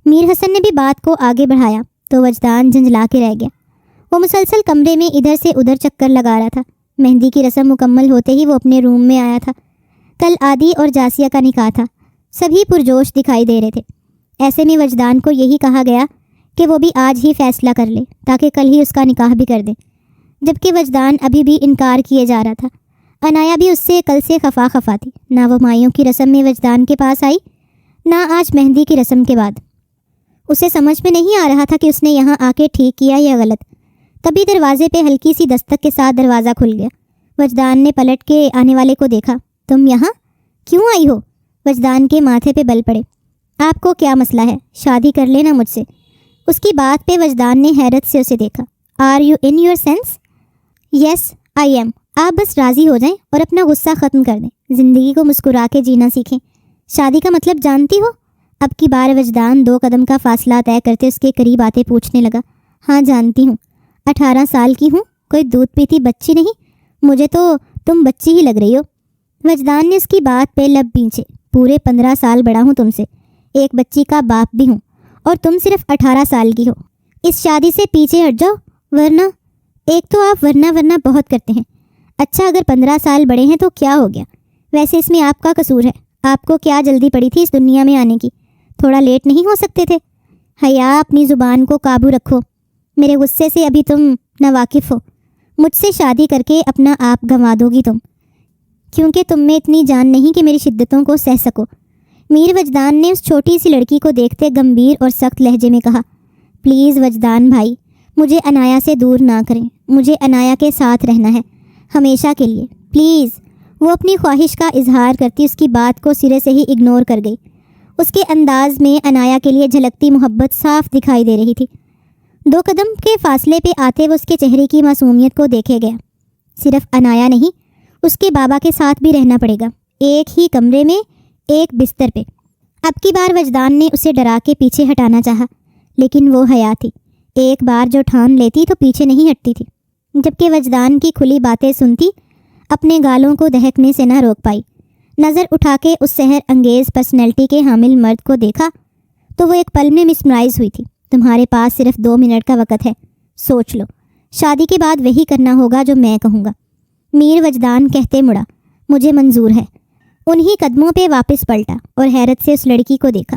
میر حسن نے بھی بات کو آگے بڑھایا تو وجدان جھنجھلا کے رہ گیا۔ وہ مسلسل کمرے میں ادھر سے ادھر چکر لگا رہا تھا۔ مہندی کی رسم مکمل ہوتے ہی وہ اپنے روم میں آیا تھا۔ کل عادی اور جاسیہ کا نکاح تھا۔ سبھی پرجوش دکھائی دے رہے تھے۔ ایسے میں وجدان کو یہی کہا گیا کہ وہ بھی آج ہی فیصلہ کر لے تاکہ کل ہی اس کا نکاح بھی کر دے، جبکہ وجدان ابھی بھی انکار کیے جا رہا تھا۔ عنایا بھی اس سے کل سے خفا تھی۔ نہ وہ مائیوں کی رسم میں وجدان کے پاس آئی، نہ آج مہندی کی رسم کے بعد۔ اسے سمجھ میں نہیں آ رہا تھا کہ اس نے یہاں آ کے ٹھیک کیا یا غلط۔ تبھی دروازے پہ ہلکی سی دستک کے ساتھ دروازہ کھل گیا۔ وجدان نے پلٹ کے آنے والے کو دیکھا۔ تم یہاں کیوں آئی ہو؟ وجدان کے ماتھے پہ بل پڑے۔ آپ کو کیا مسئلہ ہے؟ شادی کر لینا مجھ سے۔ اس کی بات پہ وجدان نے حیرت سے اسے دیکھا۔ Are you in your senses? Yes I am. آپ بس راضی ہو جائیں اور اپنا غصہ ختم کر دیں۔ زندگی کو مسکرا کے جینا سیکھیں۔ شادی کا مطلب جانتی ہو؟ اب کی بار وجدان 2 قدم کا فاصلہ طے کرتے اس کے قریب آتے پوچھنے لگا۔ ہاں جانتی ہوں، 18 سال کی ہوں، کوئی دودھ پیتی بچی نہیں۔ مجھے تو تم بچی ہی لگ رہی ہو۔ وجدان نے اس کی بات پہ لب بھینچے۔ پورے 15 سال بڑا ہوں تم سے، ایک بچی کا باپ بھی ہوں، اور تم صرف 18 سال کی ہو۔ اس شادی سے پیچھے ہٹ جاؤ، ورنہ ایک تو آپ ورنہ بہت کرتے ہیں۔ اچھا اگر 15 سال بڑے ہیں تو کیا ہو گیا؟ ویسے اس میں آپ کا قصور ہے۔ آپ کو کیا جلدی پڑی تھی اس دنیا میں آنے کی؟ تھوڑا لیٹ نہیں ہو سکتے تھے؟ حیا، اپنی زبان کو قابو رکھو۔ میرے غصے سے ابھی تم ناواقف ہو۔ مجھ سے شادی کر کے اپنا آپ گنوا دو گی تم، کیونکہ تم میں اتنی جان نہیں کہ میری شدتوں کو سہ سکو۔ میر وجدان نے اس چھوٹی سی لڑکی کو دیکھتے گمبھیر اور سخت لہجے میں کہا۔ پلیز وجدان بھائی، مجھے عنایا سے دور نہ کریں۔ مجھے عنایا کے ساتھ رہنا ہے، ہمیشہ کے لیے، پلیز۔ وہ اپنی خواہش کا اظہار کرتی اس کی بات کو سرے سے ہی اگنور کر گئی۔ اس کے انداز میں عنایا کے لیے جھلکتی محبت صاف دکھائی دے رہی تھی۔ 2 قدم کے فاصلے پہ آتے وہ اس کے چہرے کی معصومیت کو دیکھے گیا۔ صرف عنایا نہیں، اس کے بابا کے ساتھ بھی رہنا پڑے گا، ایک ہی کمرے میں، ایک بستر پہ۔ اب کی بار وجدان نے اسے ڈرا کے پیچھے ہٹانا چاہا، لیکن وہ حیا تھی، ایک بار جو ٹھان لیتی تو پیچھے نہیں ہٹتی تھی۔ جبکہ وجدان کی کھلی باتیں سنتی اپنے گالوں کو دہکنے سے نہ روک پائی۔ نظر اٹھا کے اس سحر انگیز پرسنالٹی کے حامل مرد کو دیکھا تو وہ ایک پل میں مسمرائز ہوئی تھی۔ تمہارے پاس صرف 2 منٹ کا وقت ہے، سوچ لو۔ شادی کے بعد وہی کرنا ہوگا جو میں کہوں گا۔ میر وجدان کہتے مڑا۔ مجھے منظور ہے۔ انہی قدموں پہ واپس پلٹا اور حیرت سے اس لڑکی کو دیکھا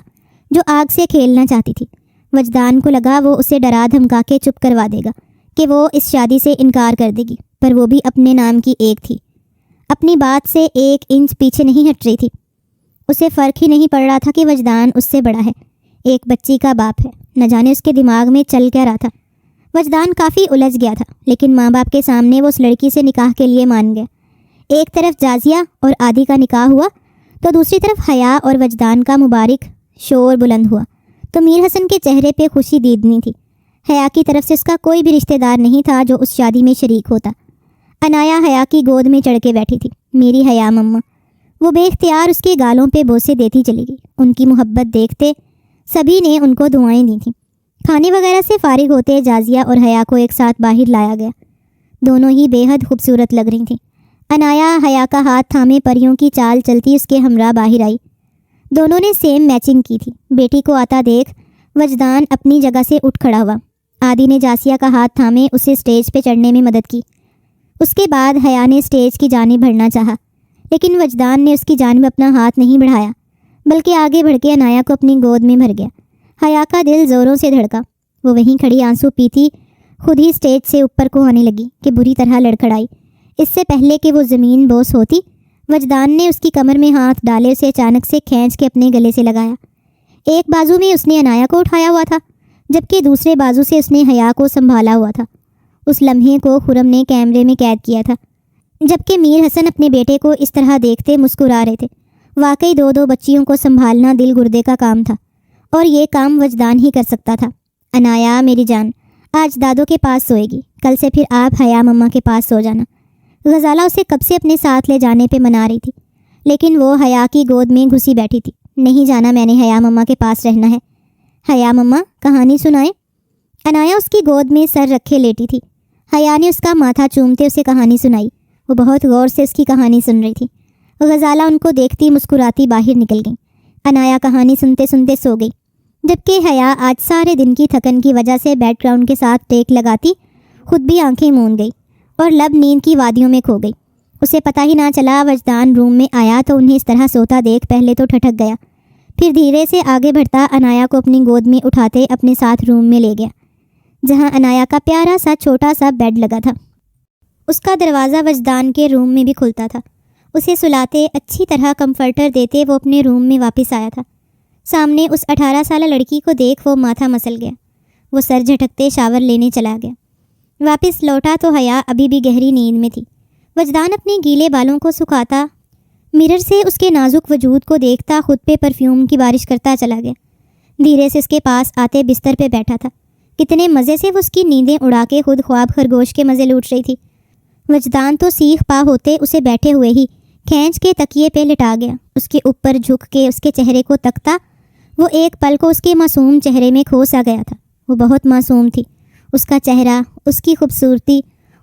جو آگ سے کھیلنا چاہتی تھی۔ وجدان کو لگا وہ اسے ڈرا دھمکا کے چپ کروا دے گا کہ وہ اس شادی سے انکار کر دے گی، پر وہ بھی اپنے نام کی ایک تھی، اپنی بات سے 1 انچ پیچھے نہیں ہٹ رہی تھی۔ اسے فرق ہی نہیں پڑ رہا تھا کہ وجدان اس سے بڑا ہے، ایک بچی کا باپ ہے۔ نہ جانے اس کے دماغ میں چل کیا رہا تھا۔ وجدان کافی الجھ گیا تھا، لیکن ماں باپ کے سامنے وہ اس لڑکی سے نکاح کے لیے مان گیا۔ ایک طرف جازیہ اور عادی کا نکاح ہوا تو دوسری طرف حیا اور وجدان کا مبارک شور بلند ہوا تو میر حسن کے چہرے پہ خوشی دیدنی تھی۔ حیا کی طرف سے اس کا کوئی بھی رشتہ دار نہیں تھا جو اس شادی میں شریک ہوتا۔ عنایا حیا کی گود میں چڑھ کے بیٹھی تھی۔ میری حیا مما، وہ بے اختیار اس کے گالوں پہ بوسے دیتی چلی گئی۔ ان کی محبت دیکھتے سبھی نے ان کو دعائیں دی تھیں۔ کھانے وغیرہ سے فارغ ہوتے جازیہ اور حیا کو ایک ساتھ باہر لایا گیا۔ دونوں ہی بے حد خوبصورت لگ رہی تھیں۔ عنایا حیا کا ہاتھ تھامے پریوں کی چال چلتی اس کے ہمراہ باہر آئی۔ دونوں نے سیم میچنگ کی تھی۔ بیٹی کو آتا دیکھ وجدان اپنی جگہ سے اٹھ کھڑا ہوا۔ عادی نے جاسیہ کا ہاتھ تھامے اسے اسٹیج پہ چڑھنے میں مدد کی۔ اس کے بعد حیا نے اسٹیج کی جانب بڑھنا چاہا، لیکن وجدان نے اس کی جانب اپنا ہاتھ نہیں بڑھایا، بلکہ آگے بڑھ کے عنایا کو اپنی گود میں بھر گیا۔ حیا کا دل زوروں سے دھڑکا۔ وہ وہیں کھڑی آنسو پیتی خود ہی اسٹیج سے اوپر کو آنے لگی کہ بری طرح لڑکھڑائی۔ اس سے پہلے کہ وہ زمین بوس ہوتی، وجدان نے اس کی کمر میں ہاتھ ڈالے اسے اچانک سے کھینچ کے اپنے گلے سے لگایا۔ ایک بازو میں اس نے عنایا کو اٹھایا ہوا تھا، جبکہ دوسرے بازو سے اس نے حیا کو سنبھالا ہوا تھا۔ اس لمحے کو خرم نے کیمرے میں قید کیا تھا، جبکہ میر حسن اپنے بیٹے کو اس طرح دیکھتے مسکرا رہے تھے۔ واقعی دو بچیوں کو سنبھالنا دل گردے کا کام تھا، اور یہ کام وجدان ہی کر سکتا تھا۔ عنایا میری جان، آج دادو کے پاس سوئے گی، کل سے پھر آپ حیا مما کے پاس سو جانا۔ غزالہ اسے کب سے اپنے ساتھ لے جانے پہ منا رہی تھی، لیکن وہ حیا کی گود میں گھسی بیٹھی تھی۔ نہیں جانا، میں نے حیا مما کے پاس رہنا ہے۔ حیا مما کہانی سنائیں۔ عنایا اس کی گود میں سر رکھے لیٹی تھی۔ حیا نے اس کا ماتھا چومتے اسے کہانی سنائی۔ وہ بہت غور سے اس کی کہانی سن رہی تھی۔ غزالہ ان کو دیکھتی مسکراتی باہر نکل گئی۔ عنایا کہانی سنتے سنتے سو گئی، جبکہ حیا آج سارے دن کی تھکن کی وجہ سے بیک گراؤنڈ کے ساتھ ٹیک لگاتی خود بھی آنکھیں موند گئی اور لب نیند کی وادیوں میں کھو گئی۔ اسے پتہ ہی نہ چلا وجدان روم میں آیا تو انہیں اس طرح سوتا دیکھ پہلے تو ٹھٹک گیا، پھر دھیرے سے آگے بڑھتا عنایا کو اپنی گود میں اٹھاتے اپنے ساتھ روم میں لے گیا، جہاں عنایا کا پیارا سا چھوٹا سا بیڈ لگا تھا۔ اس کا دروازہ وجدان کے روم میں بھی کھلتا تھا۔ اسے سلاتے اچھی طرح کمفرٹر دیتے وہ اپنے روم میں واپس آیا تھا۔ سامنے اس 18 سالہ لڑکی کو دیکھ وہ ماتھا مسل گیا۔ وہ سر جھٹکتے شاور لینے چلا گیا۔ واپس لوٹا تو حیا ابھی بھی گہری نیند میں تھی۔ وجدان اپنے گیلے بالوں کو سکھاتا مرر سے اس کے نازک وجود کو دیکھتا خود پہ پرفیوم کی بارش کرتا چلا گیا۔ دھیرے سے اس کے پاس آتے بستر پہ بیٹھا تھا۔ کتنے مزے سے وہ اس کی نیندیں اڑا کے خود خواب خرگوش کے مزے لوٹ رہی تھی۔ وجدان تو سیخ پا ہوتے اسے بیٹھے ہوئے ہی کھینچ کے تکیے پہ لٹا گیا۔ اس کے اوپر جھک کے اس کے چہرے کو تکتا وہ ایک پل کو اس کے معصوم چہرے میں کھو سا گیا تھا۔ وہ بہت معصوم تھی۔ اس کا چہرہ، اس کی خوبصورتی،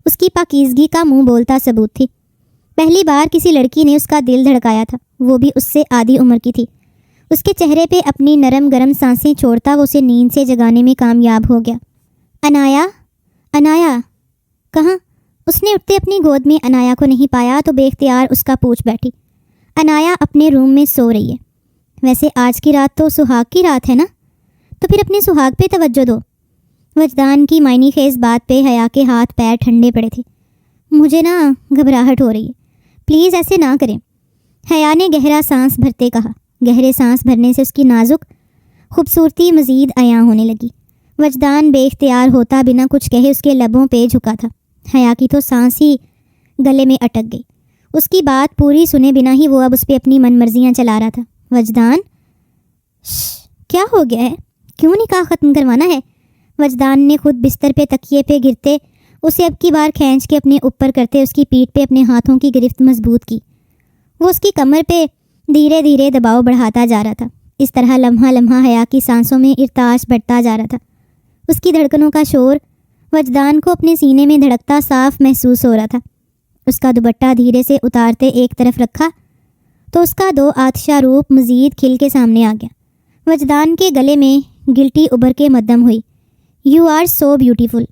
اس کی پاکیزگی کا منہ بولتا ثبوت تھی۔ پہلی بار کسی لڑکی نے اس کا دل دھڑکایا تھا، وہ بھی اس سے آدھی عمر کی تھی۔ اس کے چہرے پہ اپنی نرم گرم سانسیں چھوڑتا وہ اسے نیند سے جگانے میں کامیاب ہو گیا۔ عنایا، عنایا کہاں؟ اس نے اٹھتے اپنی گود میں عنایا کو نہیں پایا تو بے اختیار اس کا پوچھ بیٹھی۔ عنایا اپنے روم میں سو رہی ہے۔ ویسے آج کی رات تو سہاگ کی رات ہے نا، تو پھر اپنے سہاگ پہ توجہ دو۔ وجدان کی معنی خیز بات پہ حیا کے ہاتھ پیر ٹھنڈے پڑے تھے۔ مجھے نا گھبراہٹ ہو رہی ہے، پلیز ایسے نہ کریں، حیا نے گہرا سانس بھرتے کہا۔ گہرے سانس بھرنے سے اس کی نازک خوبصورتی مزید عیاں ہونے لگی۔ وجدان بے اختیار ہوتا بنا کچھ کہے اس کے لبوں پہ جھکا تھا۔ حیا کی تو سانس ہی گلے میں اٹک گئی۔ اس کی بات پوری سنے بنا ہی وہ اب اس پہ اپنی من مرضیاں چلا رہا تھا۔ وجدان، کیا ہو گیا ہے؟ کیوں نکاح ختم کروانا ہے؟ وجدان نے خود بستر پہ تکیے پہ گرتے اسے اب کی بار کھینچ کے اپنے اوپر کرتے اس کی پیٹھ پہ اپنے ہاتھوں کی گرفت مضبوط کی۔ وہ اس کی کمر پہ دھیرے دھیرے دباؤ بڑھاتا جا رہا تھا۔ اس طرح لمحہ لمحہ حیا کی سانسوں میں ارتعاش بڑھتا جا رہا تھا۔ اس کی دھڑکنوں کا شور وجدان کو اپنے سینے میں دھڑکتا صاف محسوس ہو رہا تھا۔ اس کا دوپٹہ دھیرے سے اتارتے ایک طرف رکھا تو اس کا دو آتشہ روپ مزید کھل کے سامنے آ گیا۔ وجدان کے گلے میں گلٹی ابھر کے مدھم ہوئی۔ You are so beautiful.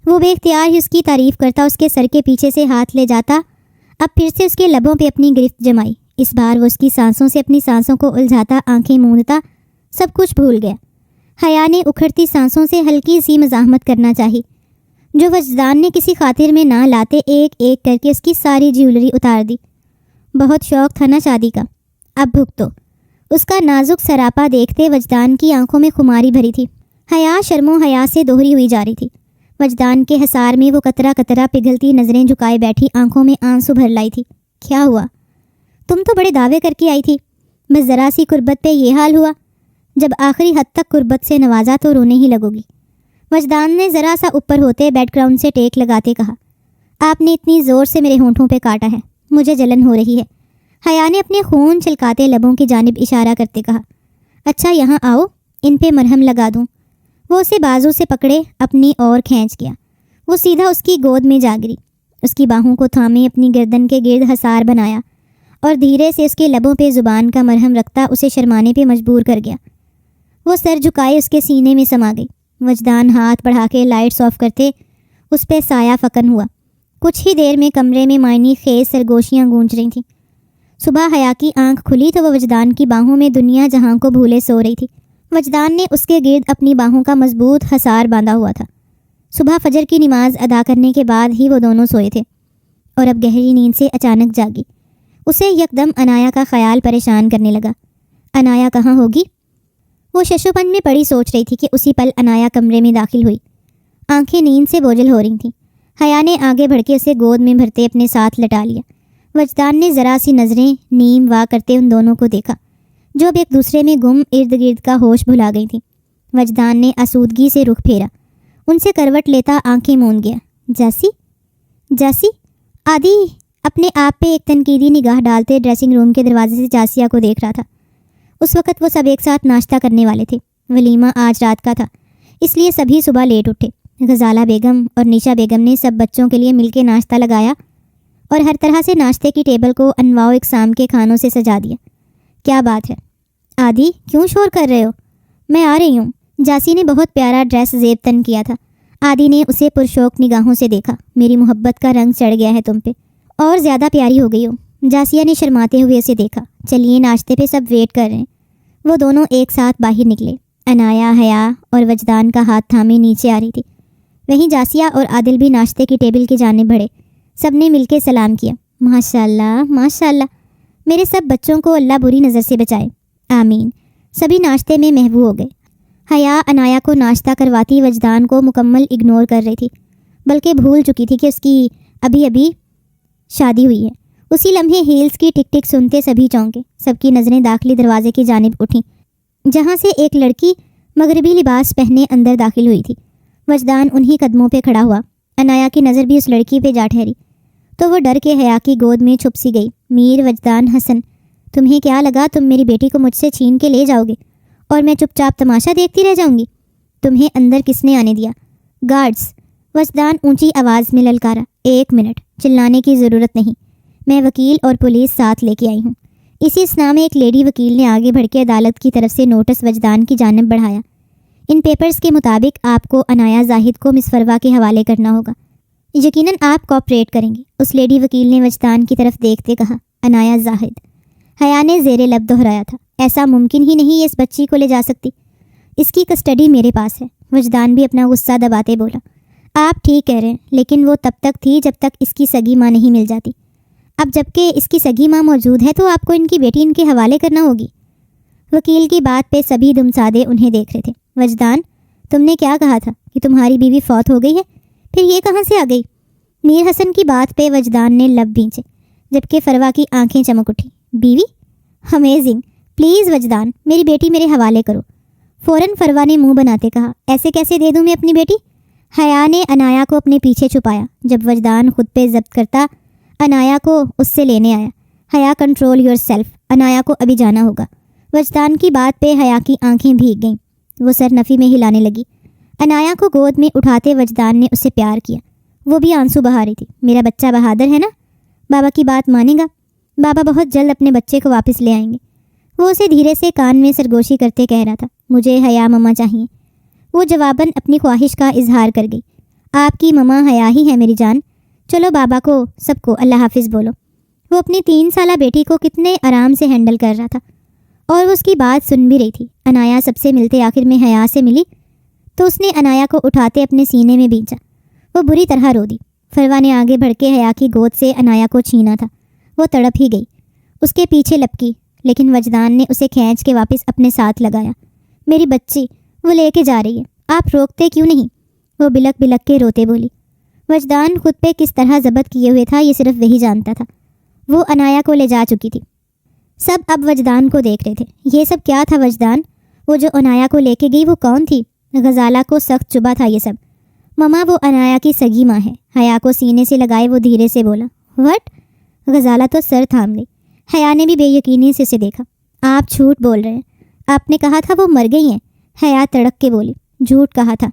وہ بے اختیار ہی اس کی تعریف کرتا اس کے سر کے پیچھے سے ہاتھ لے جاتا، اب پھر سے اس کے لبوں پہ اپنی گرفت جمائی۔ اس بار وہ اس کی سانسوں سے اپنی سانسوں کو الجھاتا، آنکھیں موندتا، سب کچھ بھول گیا۔ حیا نے اکھڑتی سانسوں سے ہلکی سی مزاحمت کرنا چاہی، جو وجدان نے کسی خاطر میں نہ لاتے ایک ایک کر کے اس کی ساری جیولری اتار دی۔ بہت شوق تھا نا شادی کا، اب بھگتو۔ اس کا نازک سراپا دیکھتے وجدان کی آنکھوں میں خماری بھری تھی۔ حیا شرم و حیا سے دوہری ہوئی جا رہی تھی۔ وجدان کے حصار میں وہ قطرہ قطرہ پگھلتی نظریں جھکائے بیٹھی آنکھوں میں آنسو بھر لائی تھی۔ کیا ہوا؟ تم تو بڑے دعوے کر کے آئی تھی، بس ذرا سی قربت پہ یہ حال ہوا۔ جب آخری حد تک قربت سے نوازا تو رونے ہی لگو گی۔ وجدان نے ذرا سا اوپر ہوتے بیک گراؤنڈ سے ٹیک لگاتے کہا، آپ نے اتنی زور سے میرے ہونٹوں پہ کاٹا ہے، مجھے جلن ہو رہی ہے۔ حیا نے اپنے خون چھلکاتے لبوں کی جانب اشارہ کرتے کہا، اچھا یہاں آؤ، ان پہ مرہم لگا دوں۔ وہ اسے بازو سے پکڑے اپنی اور کھینچ گیا۔ وہ سیدھا اس کی گود میں جا گری، اس کی باہوں کو تھامے اپنی گردن کے گرد حصار بنایا اور دھیرے سے اس کے لبوں پہ زبان کا مرہم رکھتا اسے شرمانے پہ مجبور کر گیا۔ وہ سر جھکائے اس کے سینے میں سما گئی۔ وجدان ہاتھ بڑھا کے لائٹس آف کرتے اس پہ سایہ فکن ہوا۔ کچھ ہی دیر میں کمرے میں معنی خیز سرگوشیاں گونج رہی تھیں۔ صبح حیا کی آنکھ کھلی تو وہ وجدان کی باہوں میں دنیا جہاں کو بھولے سو رہی تھی۔ وجدان نے اس کے گرد اپنی باہوں کا مضبوط حصار باندھا ہوا تھا۔ صبح فجر کی نماز ادا کرنے کے بعد ہی وہ دونوں سوئے تھے اور اب گہری نیند سے اچانک جاگی۔ اسے یکدم انایا کا خیال پریشان کرنے لگا۔ انایا کہاں ہوگی؟ وہ ششوپن میں پڑی سوچ رہی تھی کہ اسی پل انایا کمرے میں داخل ہوئی۔ آنکھیں نیند سے بوجھل ہو رہی تھیں۔ حیا نے آگے بڑھ کے اسے گود میں بھرتے اپنے ساتھ لٹا لیا۔ وجدان نے ذرا سی نظریں نیم وا کرتے ان دونوں کو دیکھا جو اب ایک دوسرے میں گم ارد گرد کا ہوش بھلا گئی تھیں۔ وجدان نے آسودگی سے رخ پھیرا، ان سے کروٹ لیتا آنکھیں موند گیا۔ جیسی جیسی عادی اپنے آپ پہ ایک تنقیدی نگاہ ڈالتے ڈریسنگ روم کے دروازے سے جاسیہ کو دیکھ رہا تھا۔ اس وقت وہ سب ایک ساتھ ناشتہ کرنے والے تھے۔ ولیمہ آج رات کا تھا، اس لیے سبھی صبح لیٹ اٹھے۔ غزالہ بیگم اور نیشا بیگم نے سب بچوں کے لیے مل کے ناشتہ لگایا اور ہر طرح سے ناشتے کی ٹیبل کو انواع و اقسام کے کھانوں سے سجا دیا۔ کیا بات ہے عادی، کیوں شور کر رہے ہو؟ میں آ رہی ہوں۔ جاسی نے بہت پیارا ڈریس زیب تن کیا تھا۔ عادی نے اسے پرشوق نگاہوں سے دیکھا۔ میری محبت کا رنگ چڑھ گیا ہے تم پہ، اور زیادہ پیاری ہو گئی ہو۔ جاسیہ نے شرماتے ہوئے اسے دیکھا۔ چلیے ناشتے پہ سب ویٹ کر رہے ہیں۔ وہ دونوں ایک ساتھ باہر نکلے۔ انایا حیا اور وجدان کا ہاتھ تھامے نیچے آ رہی تھی۔ وہیں جاسیہ اور عادل بھی ناشتے کی ٹیبل کی جانب بڑھے۔ سب نے مل کے سلام کیا۔ ماشاء اللہ ماشاء اللہ، میرے سب بچوں کو اللہ بری نظر سے بچائے، آمین۔ سبھی ناشتے میں محو ہو گئے۔ حیا انایا کو ناشتہ کرواتی وجدان کو مکمل اگنور کر رہی تھی، بلکہ بھول چکی تھی کہ اس کی ابھی شادی ہوئی ہے۔ اسی لمحے ہیلز کی ٹک ٹک سنتے سبھی چونکے۔ سب کی نظریں داخلی دروازے کی جانب اٹھیں جہاں سے ایک لڑکی مغربی لباس پہنے اندر داخل ہوئی تھی۔ وجدان انہی قدموں پہ کھڑا ہوا۔ انایا کی نظر بھی اس لڑکی پہ جا ٹھہری تو وہ ڈر کے حیا کی گود میں چھپ سی گئی۔ میر وجدان حسن، تمہیں کیا لگا تم میری بیٹی کو مجھ سے چھین کے لے جاؤ گے اور میں چپ چاپ تماشا دیکھتی رہ جاؤں گی؟ تمہیں اندر کس نے آنے دیا؟ گارڈز! وجدان اونچی آواز میں للکارا۔ ایک منٹ، چلانے کی ضرورت نہیں، میں وکیل اور پولیس ساتھ لے کے آئی ہوں۔ اسی اسنا میں ایک لیڈی وکیل نے آگے بڑھ کے عدالت کی طرف سے نوٹس وجدان کی جانب بڑھایا۔ ان پیپرز کے مطابق آپ کو انایا زاہد کو مس فروا کے حوالے کرنا ہوگا۔ یقیناً آپ کوآپریٹ کریں گے، اس لیڈی وکیل نے وجدان کی طرف دیکھتے کہا۔ انایا زاہد، حیا نے زیر لب دہرایا تھا۔ ایسا ممکن ہی نہیں، اس بچی کو لے جا سکتی، اس کی کسٹڈی میرے پاس ہے۔ وجدان بھی اپنا غصہ دباتے بولا، آپ ٹھیک کہہ رہے ہیں، لیکن وہ تب تک تھی جب تک اس کی سگی ماں نہیں مل جاتی۔ اب جب کہ اس کی سگی ماں موجود ہے تو آپ کو ان کی بیٹی ان کے حوالے کرنا ہوگی۔ وکیل کی بات پہ سبھی دمسادے انہیں دیکھ رہے تھے۔ وجدان، تم نے کیا کہا تھا کہ تمہاری بیوی فوت ہو گئی ہے؟ پھر یہ کہاں سے آ گئی؟ میر حسن کی بات پہ وجدان نے لب بھینچے جبکہ فروا کی آنکھیں چمک اٹھی۔ بیوی؟ امیزنگ! پلیز وجدان، میری بیٹی میرے حوالے کرو۔ فوراً فروا نے منہ بناتے کہا، ایسے کیسے دے دوں میں اپنی بیٹی؟ حیا نے انایا کو اپنے پیچھے چھپایا۔ جب وجدان خود پہ ضبط کرتا انایا کو اس سے لینے آیا۔ حیا کنٹرول یور سیلف، انایا کو ابھی جانا ہوگا۔ وجدان کی بات پہ حیا کی آنکھیں بھیگ گئیں، وہ سر نفی میں ہلانے لگی۔ انایا کو گود میں اٹھاتے وجدان نے اسے پیار کیا، وہ بھی آنسو بہا رہی تھی۔ میرا بچہ بہادر ہے نا، بابا کی بات مانے گا، بابا بہت جلد اپنے بچے کو واپس لے آئیں گے۔ وہ اسے دھیرے سے کان میں سرگوشی کرتے کہہ رہا تھا، مجھے حیا مما چاہیے۔ وہ جواباً اپنی خواہش کا اظہار کر گئی، آپ کی مما حیا ہی ہے میری جان، چلو بابا کو سب کو اللہ حافظ بولو۔ وہ اپنی 3 سالہ بیٹی کو کتنے آرام سے ہینڈل کر رہا تھا اور وہ اس کی بات سن بھی رہی تھی۔ انایا سب سے ملتے آخر میں حیا سے ملی تو اس نے انایا کو اٹھاتے اپنے سینے میں بھینچا۔ وہ بری طرح رو دی۔ فروا نے آگے بڑھ کے حیا کی گود سے انایا کو چھینا تھا، وہ تڑپ ہی گئی، اس کے پیچھے لپکی، لیکن وجدان نے اسے کھینچ کے واپس اپنے ساتھ لگایا۔ میری بچی، وہ لے کے جا رہی ہے، آپ روکتے کیوں نہیں؟ وہ بلک بلک کے روتے بولی۔ وجدان خود پہ کس طرح ضبط کیے ہوئے تھا یہ صرف وہی جانتا تھا۔ وہ انایا کو لے جا چکی تھی۔ سب اب وجدان کو دیکھ رہے تھے۔ یہ سب کیا تھا وجدان؟ وہ جو عنایا کو لے کے گئی وہ کون تھی؟ غزالہ کو سخت چبھا تھا یہ سب۔ مما وہ عنایا کی سگی ماں ہے۔ حیا کو سینے سے لگائے وہ دھیرے سے بولا۔ وٹ؟ غزالہ تو سر تھام گئی۔ حیا نے بھی بے یقینی سے اسے دیکھا۔ آپ جھوٹ بول رہے ہیں، آپ نے کہا تھا وہ مر گئی ہیں۔ حیا تڑک کے بولی۔ جھوٹ کہا تھا۔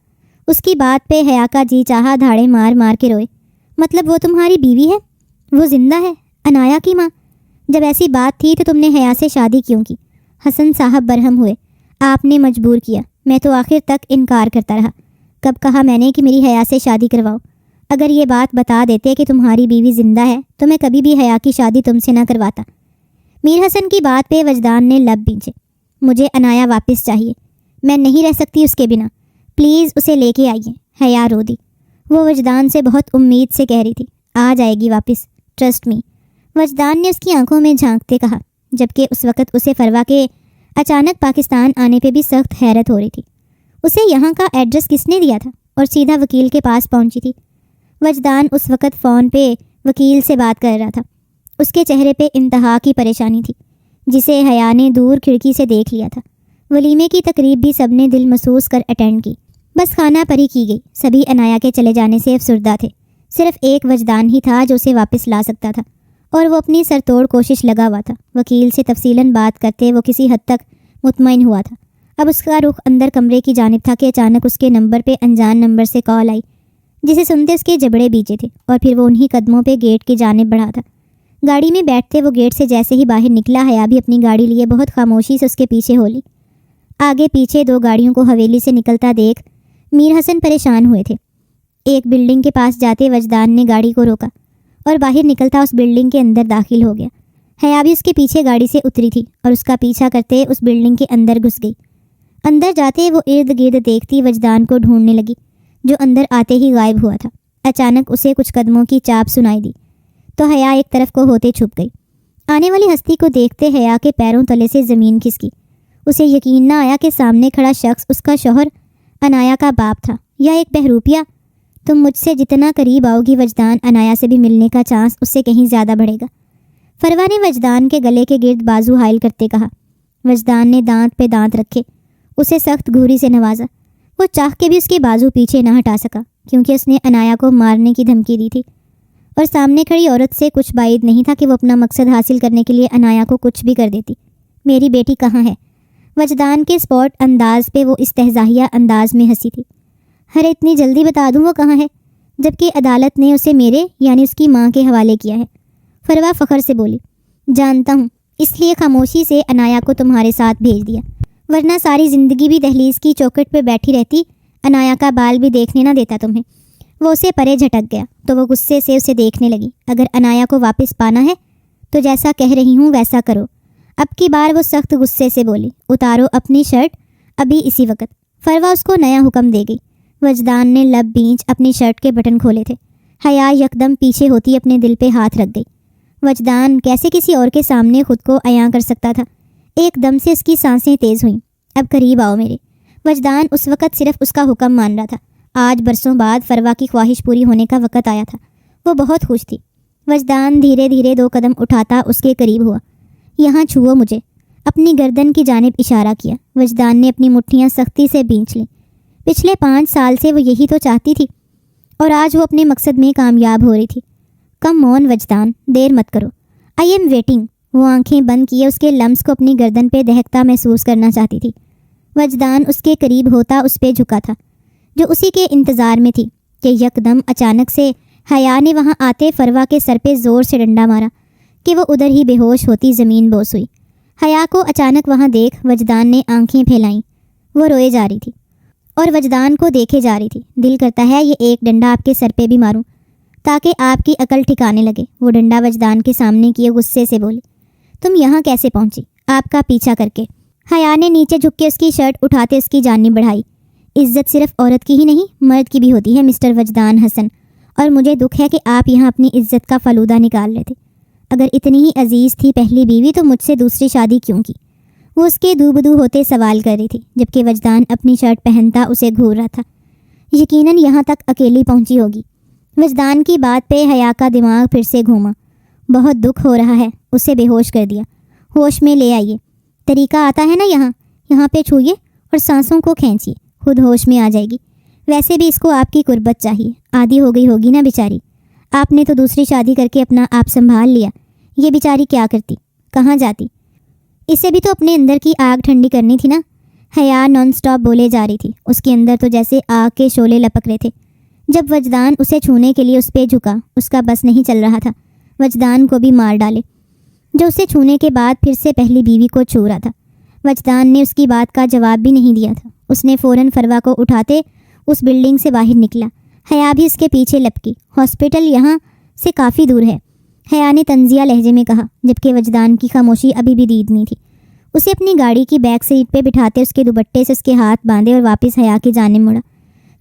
اس کی بات پہ حیا کا جی چاہا دھاڑے مار مار کے روئے۔ مطلب وہ تمہاری بیوی ہے؟ وہ زندہ ہے، عنایا کی ماں؟ جب ایسی بات تھی تو تم نے حیا سے شادی کیوں کی؟ حسن صاحب برہم ہوئے۔ آپ نے مجبور کیا، میں تو آخر تک انکار کرتا رہا۔ کب کہا میں نے کہ میری حیا سے شادی کرواؤ؟ اگر یہ بات بتا دیتے کہ تمہاری بیوی زندہ ہے تو میں کبھی بھی حیا کی شادی تم سے نہ کرواتا۔ میر حسن کی بات پہ وجدان نے لب بھینچے۔ مجھے عنایا واپس چاہیے، میں نہیں رہ سکتی اس کے بنا، پلیز اسے لے کے آئیے۔ حیا رو دی۔ وہ وجدان سے بہت امید سے کہہ رہی تھی آ جائے گی واپس، ٹرسٹ می۔ وجدان نے اس کی آنکھوں میں جھانکتے کہا، جبکہ اس وقت اسے فروا کے اچانک پاکستان آنے پہ بھی سخت حیرت ہو رہی تھی۔ اسے یہاں کا ایڈریس کس نے دیا تھا؟ اور سیدھا وکیل کے پاس پہنچی تھی۔ وجدان اس وقت فون پہ وکیل سے بات کر رہا تھا۔ اس کے چہرے پہ انتہا کی پریشانی تھی، جسے حیا نے دور کھڑکی سے دیکھ لیا تھا۔ ولیمے کی تقریب بھی سب نے دل محسوس کر اٹینڈ کی، بس خانہ پری کی گئی۔ سبھی عنایا کے چلے جانے سے افسردہ تھے، صرف ایک وجدان ہی تھا جو اسے واپس لا سکتا تھا، اور وہ اپنی سر توڑ کوشش لگا ہوا تھا۔ وکیل سے تفصیلاً بات کرتے وہ کسی حد تک مطمئن ہوا تھا۔ اب اس کا رخ اندر کمرے کی جانب تھا کہ اچانک اس کے نمبر پہ انجان نمبر سے کال آئی، جسے سنتے اس کے جبڑے بیچے تھے، اور پھر وہ انہی قدموں پہ گیٹ کی جانب بڑھا تھا۔ گاڑی میں بیٹھتے وہ گیٹ سے جیسے ہی باہر نکلا، حیا بھی اپنی گاڑی لیے بہت خاموشی سے اس کے پیچھے ہو لی۔ آگے پیچھے دو گاڑیوں کو حویلی سے نکلتا دیکھ میر حسن پریشان ہوئے تھے۔ ایک بلڈنگ کے پاس جاتے وجدان نے گاڑی کو روکا اور باہر نکلتا اس بلڈنگ کے اندر داخل ہو گیا۔ حیا بھی اس کے پیچھے گاڑی سے اتری تھی اور اس کا پیچھا کرتے اس بلڈنگ کے اندر گھس گئی۔ اندر جاتے وہ ارد گرد دیکھتی وجدان کو ڈھونڈنے لگی، جو اندر آتے ہی غائب ہوا تھا۔ اچانک اسے کچھ قدموں کی چاپ سنائی دی تو حیا ایک طرف کو ہوتے چھپ گئی۔ آنے والی ہستی کو دیکھتے حیا کے پیروں تلے سے زمین کھسکی۔ اسے یقین نہ آیا کہ سامنے کھڑا شخص اس کا شوہر عنایا کا باپ تھا یا ایک بہروپیہ۔ تم مجھ سے جتنا قریب آؤ گی وجدان، عنایا سے بھی ملنے کا چانس اس سے کہیں زیادہ بڑھے گا۔ فروا نے وجدان کے گلے کے گرد بازو حائل کرتے کہا۔ وجدان نے دانت پہ دانت رکھے اسے سخت گھوری سے نوازا۔ وہ چاہ کے بھی اس کے بازو پیچھے نہ ہٹا سکا، کیونکہ اس نے عنایا کو مارنے کی دھمکی دی تھی، اور سامنے کھڑی عورت سے کچھ بعید نہیں تھا کہ وہ اپنا مقصد حاصل کرنے کے لیے عنایا کو کچھ بھی کر دیتی۔ میری بیٹی کہاں ہے؟ وجدان کے اسپاٹ انداز پہ وہ استہزائیہ انداز میں ہنسی تھی۔ ارے اتنی جلدی بتا دوں وہ کہاں ہے، جبکہ عدالت نے اسے میرے یعنی اس کی ماں کے حوالے کیا ہے۔ فروا فخر سے بولی۔ جانتا ہوں، اس لیے خاموشی سے عنایا کو تمہارے ساتھ بھیج دیا، ورنہ ساری زندگی بھی دہلیز کی چوکھٹ پہ بیٹھی رہتی، عنایا کا بال بھی دیکھنے نہ دیتا تمہیں۔ وہ اسے پرے جھٹک گیا تو وہ غصے سے اسے دیکھنے لگی۔ اگر عنایا کو واپس پانا ہے تو جیسا کہہ رہی ہوں ویسا کرو۔ اب کی بار وہ سخت غصے سے بولی۔ اتارو اپنی شرٹ ابھی اسی وقت۔ فروا اس کو نیا حکم دے گئی۔ وجدان نے لب بینچ اپنی شرٹ کے بٹن کھولے تھے۔ حیا یکدم پیچھے ہوتی اپنے دل پہ ہاتھ رکھ گئی۔ وجدان کیسے کسی اور کے سامنے خود کو عیاں کر سکتا تھا؟ ایک دم سے اس کی سانسیں تیز ہوئیں۔ اب قریب آؤ میرے۔ وجدان اس وقت صرف اس کا حکم مان رہا تھا۔ آج برسوں بعد فروا کی خواہش پوری ہونے کا وقت آیا تھا۔ وہ بہت خوش تھی۔ وجدان دھیرے دھیرے 2 قدم اٹھاتا اس کے قریب ہوا۔ یہاں چھوؤ مجھے، اپنی گردن کی جانب اشارہ کیا۔ وجدان نے اپنی مٹھیاں سختی سے بھینچ لیں۔ پچھلے 5 سال سے وہ یہی تو چاہتی تھی، اور آج وہ اپنے مقصد میں کامیاب ہو رہی تھی۔ کم آن وجدان، دیر مت کرو، آئی ایم ویٹنگ۔ وہ آنکھیں بند کیے اس کے لمس کو اپنی گردن پہ دہکتا محسوس کرنا چاہتی تھی۔ وجدان اس کے قریب ہوتا اس پہ جھکا تھا، جو اسی کے انتظار میں تھی کہ یکدم اچانک سے حیا نے وہاں آتے فروا کے سر پہ زور سے ڈنڈا مارا کہ وہ ادھر ہی بے ہوش ہوتی زمین بوس ہوئی۔ حیا کو اچانک وہاں دیکھ وجدان نے آنکھیں پھیلائیں۔ وہ روئے جا رہی تھی اور وجدان کو دیکھے جا رہی تھی۔ دل کرتا ہے یہ ایک ڈنڈا آپ کے سر پہ بھی ماروں تاکہ آپ کی عقل ٹھکانے لگے۔ وہ ڈنڈا وجدان کے سامنے کیے غصے سے بولی۔ تم یہاں کیسے پہنچی؟ آپ کا پیچھا کر کے۔ حیا نے نیچے جھک کے اس کی شرٹ اٹھاتے اس کی جانب بڑھائی۔ عزت صرف عورت کی ہی نہیں مرد کی بھی ہوتی ہے مسٹر وجدان حسن، اور مجھے دکھ ہے کہ آپ یہاں اپنی عزت کا فلودہ نکال رہے تھے۔ اگر اتنی ہی عزیز تھی پہلی بیوی تو مجھ سے دوسری شادی کیوں کی؟ وہ اس کے دو بدو ہوتے سوال کر رہی تھی، جبکہ وجدان اپنی شرٹ پہنتا اسے گھور رہا تھا۔ یقیناً یہاں تک اکیلی پہنچی ہوگی۔ وجدان کی بات پہ حیا کا دماغ پھر سے گھوما۔ بہت دکھ ہو رہا ہے، اسے بے ہوش کر دیا۔ ہوش میں لے آئیے، طریقہ آتا ہے نا یہاں پہ چھوئیے اور سانسوں کو کھینچیے، خود ہوش میں آ جائے گی۔ ویسے بھی اس کو آپ کی قربت چاہیے، عادی ہو گئی ہوگی نا بیچاری۔ آپ نے تو دوسری شادی کر کے اپنا آپ سنبھال لیا، یہ بیچاری کیا کرتی، کہاں جاتی؟ اسے بھی تو اپنے اندر کی آگ ٹھنڈی کرنی تھی نا۔ حیا نان سٹاپ بولے جا رہی تھی، اس کے اندر تو جیسے آگ کے شعلے لپک رہے تھے۔ جب وجدان اسے چھونے کے لیے اس پہ جھکا، اس کا بس نہیں چل رہا تھا وجدان کو بھی مار ڈالے، جو اسے چھونے کے بعد پھر سے پہلی بیوی کو چھو رہا تھا۔ وجدان نے اس کی بات کا جواب بھی نہیں دیا تھا۔ اس نے فوراً فروا کو اٹھاتے اس بلڈنگ سے باہر نکلا۔ حیا بھی اس کے پیچھے لپکی۔ ہاسپٹل یہاں سے کافی دور ہے، حیا نے طنزیہ لہجے میں کہا، جبکہ وجدان کی خاموشی ابھی بھی دیدنی تھی۔ اسے اپنی گاڑی کی بیک سیٹ پہ بٹھاتے اس کے دوپٹے سے اس کے ہاتھ باندھے اور واپس حیا کی جانب مڑا،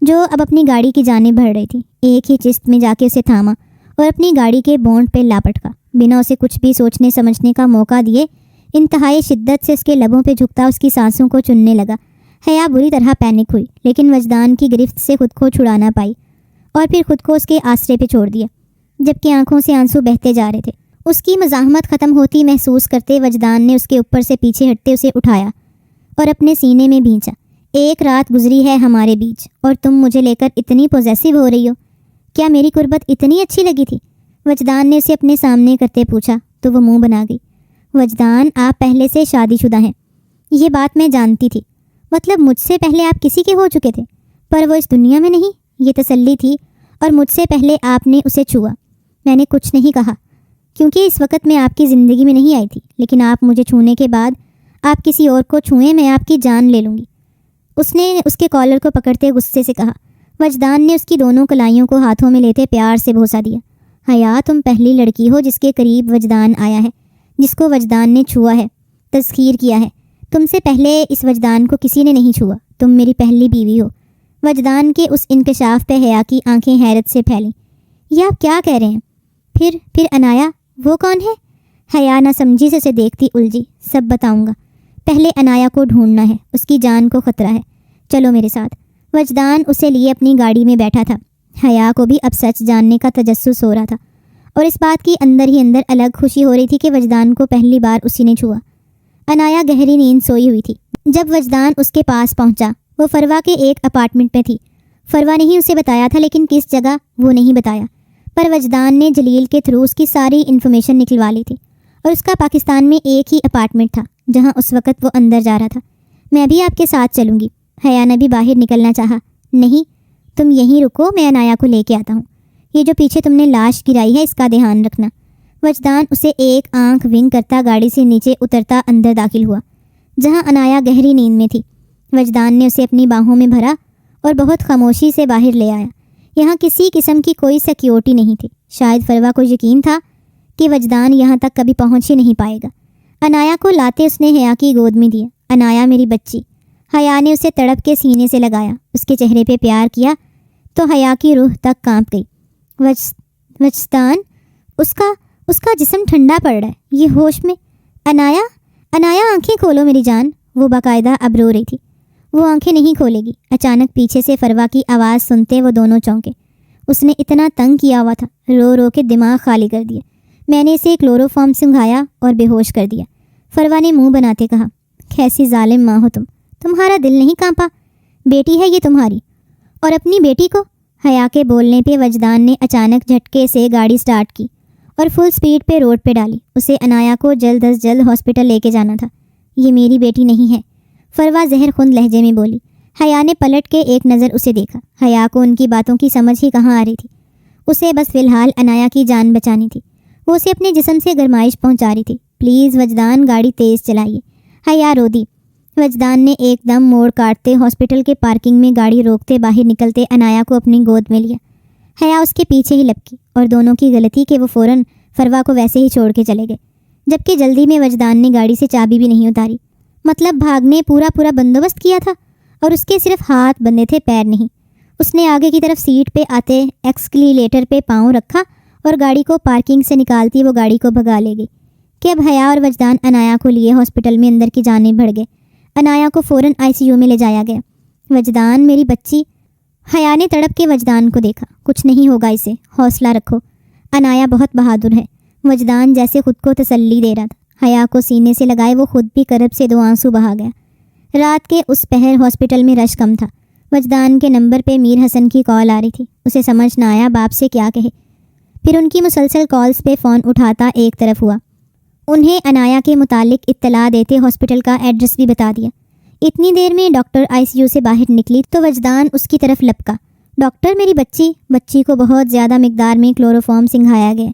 جو اب اپنی گاڑی کی جانب بڑھ رہی تھی۔ ایک ہی چست میں جا کے اسے تھاما اور اپنی گاڑی کے بونٹ پہ لاپٹکا، بنا اسے کچھ بھی سوچنے سمجھنے کا موقع دیے انتہائی شدت سے اس کے لبوں پہ جھکتا اس کی سانسوں کو چننے لگا۔ حیا بری طرح پینک ہوئی، لیکن وجدان کی گرفت سے خود کو چھڑا نہ پائی اور پھر خود کو اس کے آسرے پہ چھوڑ دیا، جبکہ آنکھوں سے آنسو بہتے جا رہے تھے۔ اس کی مزاحمت ختم ہوتی محسوس کرتے وجدان نے اس کے اوپر سے پیچھے ہٹتے اسے اٹھایا اور اپنے سینے میں بھینچا۔ ایک رات گزری ہے ہمارے بیچ اور تم مجھے لے کر اتنی پوزیسو ہو رہی ہو، کیا میری قربت اتنی اچھی لگی تھی؟ وجدان نے اسے اپنے سامنے کرتے پوچھا تو وہ منہ بنا گئی۔ وجدان، آپ پہلے سے شادی شدہ ہیں، یہ بات میں جانتی تھی، مطلب مجھ سے پہلے آپ کسی کے ہو چکے تھے، پر وہ اس دنیا میں نہیں، یہ تسلی تھی، اور مجھ سے پہلے آپ نے اسے چھوا۔ میں نے کچھ نہیں کہا کیونکہ اس وقت میں آپ کی زندگی میں نہیں آئی تھی، لیکن آپ مجھے چھونے کے بعد آپ کسی اور کو چھوئیں، میں آپ کی جان لے لوں گی، اس نے اس کے کالر کو پکڑتے غصے سے کہا۔ وجدان نے اس کی دونوں کلائیوں کو ہاتھوں میں لیتے پیار سے بوسہ دیا۔ حیا، تم پہلی لڑکی ہو جس کے قریب وجدان آیا ہے، جس کو وجدان نے چھوا ہے، تسخیر کیا ہے۔ تم سے پہلے اس وجدان کو کسی نے نہیں چھوا، تم میری پہلی بیوی ہو۔ وجدان کے اس انکشاف پہ حیا کی آنکھیں حیرت سے پھیلیں۔ یہ آپ کیا کہہ رہے ہیں؟ پھر عنایا وہ کون ہے؟ حیا نہ سمجھی سے اسے دیکھتی الجھی۔ سب بتاؤں گا، پہلے عنایا کو ڈھونڈنا ہے، اس کی جان کو خطرہ ہے، چلو میرے ساتھ۔ وجدان اسے لیے اپنی گاڑی میں بیٹھا تھا۔ حیا کو بھی اب سچ جاننے کا تجسس ہو رہا تھا اور اس بات کی اندر ہی اندر الگ خوشی ہو رہی تھی کہ وجدان کو پہلی بار اسی نے چھوا۔ عنایا گہری نیند سوئی ہوئی تھی جب وجدان اس کے پاس پہنچا۔ وہ فروا کے ایک اپارٹمنٹ میں تھی۔ فروا نے ہی اسے بتایا تھا، لیکن کس جگہ وہ نہیں بتایا، پر وجدان نے جلیل کے تھرو اس کی ساری انفارمیشن نکلوا لی تھی، اور اس کا پاکستان میں ایک ہی اپارٹمنٹ تھا جہاں اس وقت وہ اندر جا رہا تھا۔ میں بھی آپ کے ساتھ چلوں گی۔ حیا نے بھی باہر نکلنا چاہا۔ نہیں، تم یہیں رکو، میں عنایا کو لے کے آتا ہوں۔ یہ جو پیچھے تم نے لاش گرائی ہے اس کا دھیان رکھنا۔ وجدان اسے ایک آنکھ ونگ کرتا گاڑی سے نیچے اترتا اندر داخل ہوا، جہاں عنایا گہری نیند میں تھی۔ وجدان نے اسے اپنی باہوں میں بھرا اور بہت خاموشی سے باہر لے آیا۔ یہاں کسی قسم کی کوئی سیکیورٹی نہیں تھی۔ شاید فروا کو یقین تھا کہ وجدان یہاں تک کبھی پہنچ ہی نہیں پائے گا۔ عنایا کو لاتے اس نے حیا کی گود میں دیا۔ عنایا میری بچی۔ حیا نے اسے تڑپ کے سینے سے لگایا، اس کے چہرے پہ پیار کیا تو حیا کی روح تک کانپ گئی۔ وجدان، اس کا جسم ٹھنڈا پڑ رہا ہے، یہ ہوش میں۔ عنایا آنکھیں کھولو میری جان۔ وہ باقاعدہ اب رو رہی تھی۔ وہ آنکھیں نہیں کھولے گی۔ اچانک پیچھے سے فروا کی آواز سنتے وہ دونوں چونکے۔ اس نے اتنا تنگ کیا ہوا تھا، رو رو کے دماغ خالی کر دیا۔ میں نے اسے کلوروفارم سنگھایا اور بے ہوش کر دیا۔ فروا نے منہ بناتے کہا، کیسی ظالم ماں ہو تم، تمہارا دل نہیں کانپا؟ بیٹی ہے یہ تمہاری، اور اپنی بیٹی کو۔ حیا کے بولنے پہ وجدان نے اچانک جھٹکے سے گاڑی سٹارٹ کی اور فل سپیڈ پہ روڈ پہ ڈالی۔ اسے عنایا کو جلد از جلد ہاسپٹل لے کے جانا تھا۔ یہ میری بیٹی نہیں ہے، فروا زہر خند لہجے میں بولی۔ حیا نے پلٹ کے ایک نظر اسے دیکھا۔ حیا کو ان کی باتوں کی سمجھ ہی کہاں آ رہی تھی۔ اسے بس فی الحال عنایا کی جان بچانی تھی۔ وہ اسے اپنے جسم سے گرمائش پہنچا رہی تھی۔ پلیز وجدان، گاڑی تیز چلائیے۔ حیا رو دی۔ وجدان نے ایک دم موڑ کاٹتے ہاسپٹل کے پارکنگ میں گاڑی روکتے باہر نکلتے عنایا کو اپنی گود میں لیا۔ حیا اس کے پیچھے ہی لپکی، اور دونوں کی غلطی کہ وہ فوراً فروا کو ویسے ہی چھوڑ کے چلے گئے، جبکہ جلدی میں وجدان نے گاڑی سے چابی بھی نہیں اتاری۔ مطلب بھاگنے پورا بندوبست کیا تھا، اور اس کے صرف ہاتھ بندھے تھے، پیر نہیں۔ اس نے آگے کی طرف سیٹ پہ آتے ایکسکلیٹر پہ پاؤں رکھا اور گاڑی کو پارکنگ سے نکالتی وہ گاڑی کو بھگا لے گئی کہ اب حیا اور وجدان عنایا کو لیے ہاسپٹل میں اندر کی جانب بڑھ گئے۔ عنایا کو فوراً ICU میں لے جایا گیا۔ وجدان، میری بچی۔ حیا نے تڑپ کے وجدان کو دیکھا۔ کچھ نہیں ہوگا اسے، حوصلہ رکھو، عنایا بہت بہادر ہے۔ وجدان جیسے خود کو تسلی دے رہا تھا۔ حیا کو سینے سے لگائے وہ خود بھی کرب سے 2 آنسو بہا گیا۔ رات کے اس پہر ہاسپٹل میں رش کم تھا۔ وجدان کے نمبر پہ میر حسن کی کال آ رہی تھی۔ اسے سمجھ نہ آیا باپ سے کیا کہے۔ پھر ان کی مسلسل کالز پہ فون اٹھاتا ایک طرف ہوا۔ انہیں عنایا کے متعلق اطلاع دیتے ہاسپٹل کا ایڈریس بھی بتا دیا۔ اتنی دیر میں ڈاکٹر ICU سے باہر نکلی تو وجدان اس کی طرف لپکا۔ ڈاکٹر، میری بچی کو بہت زیادہ مقدار میں کلوروفارم سنگھایا گیا،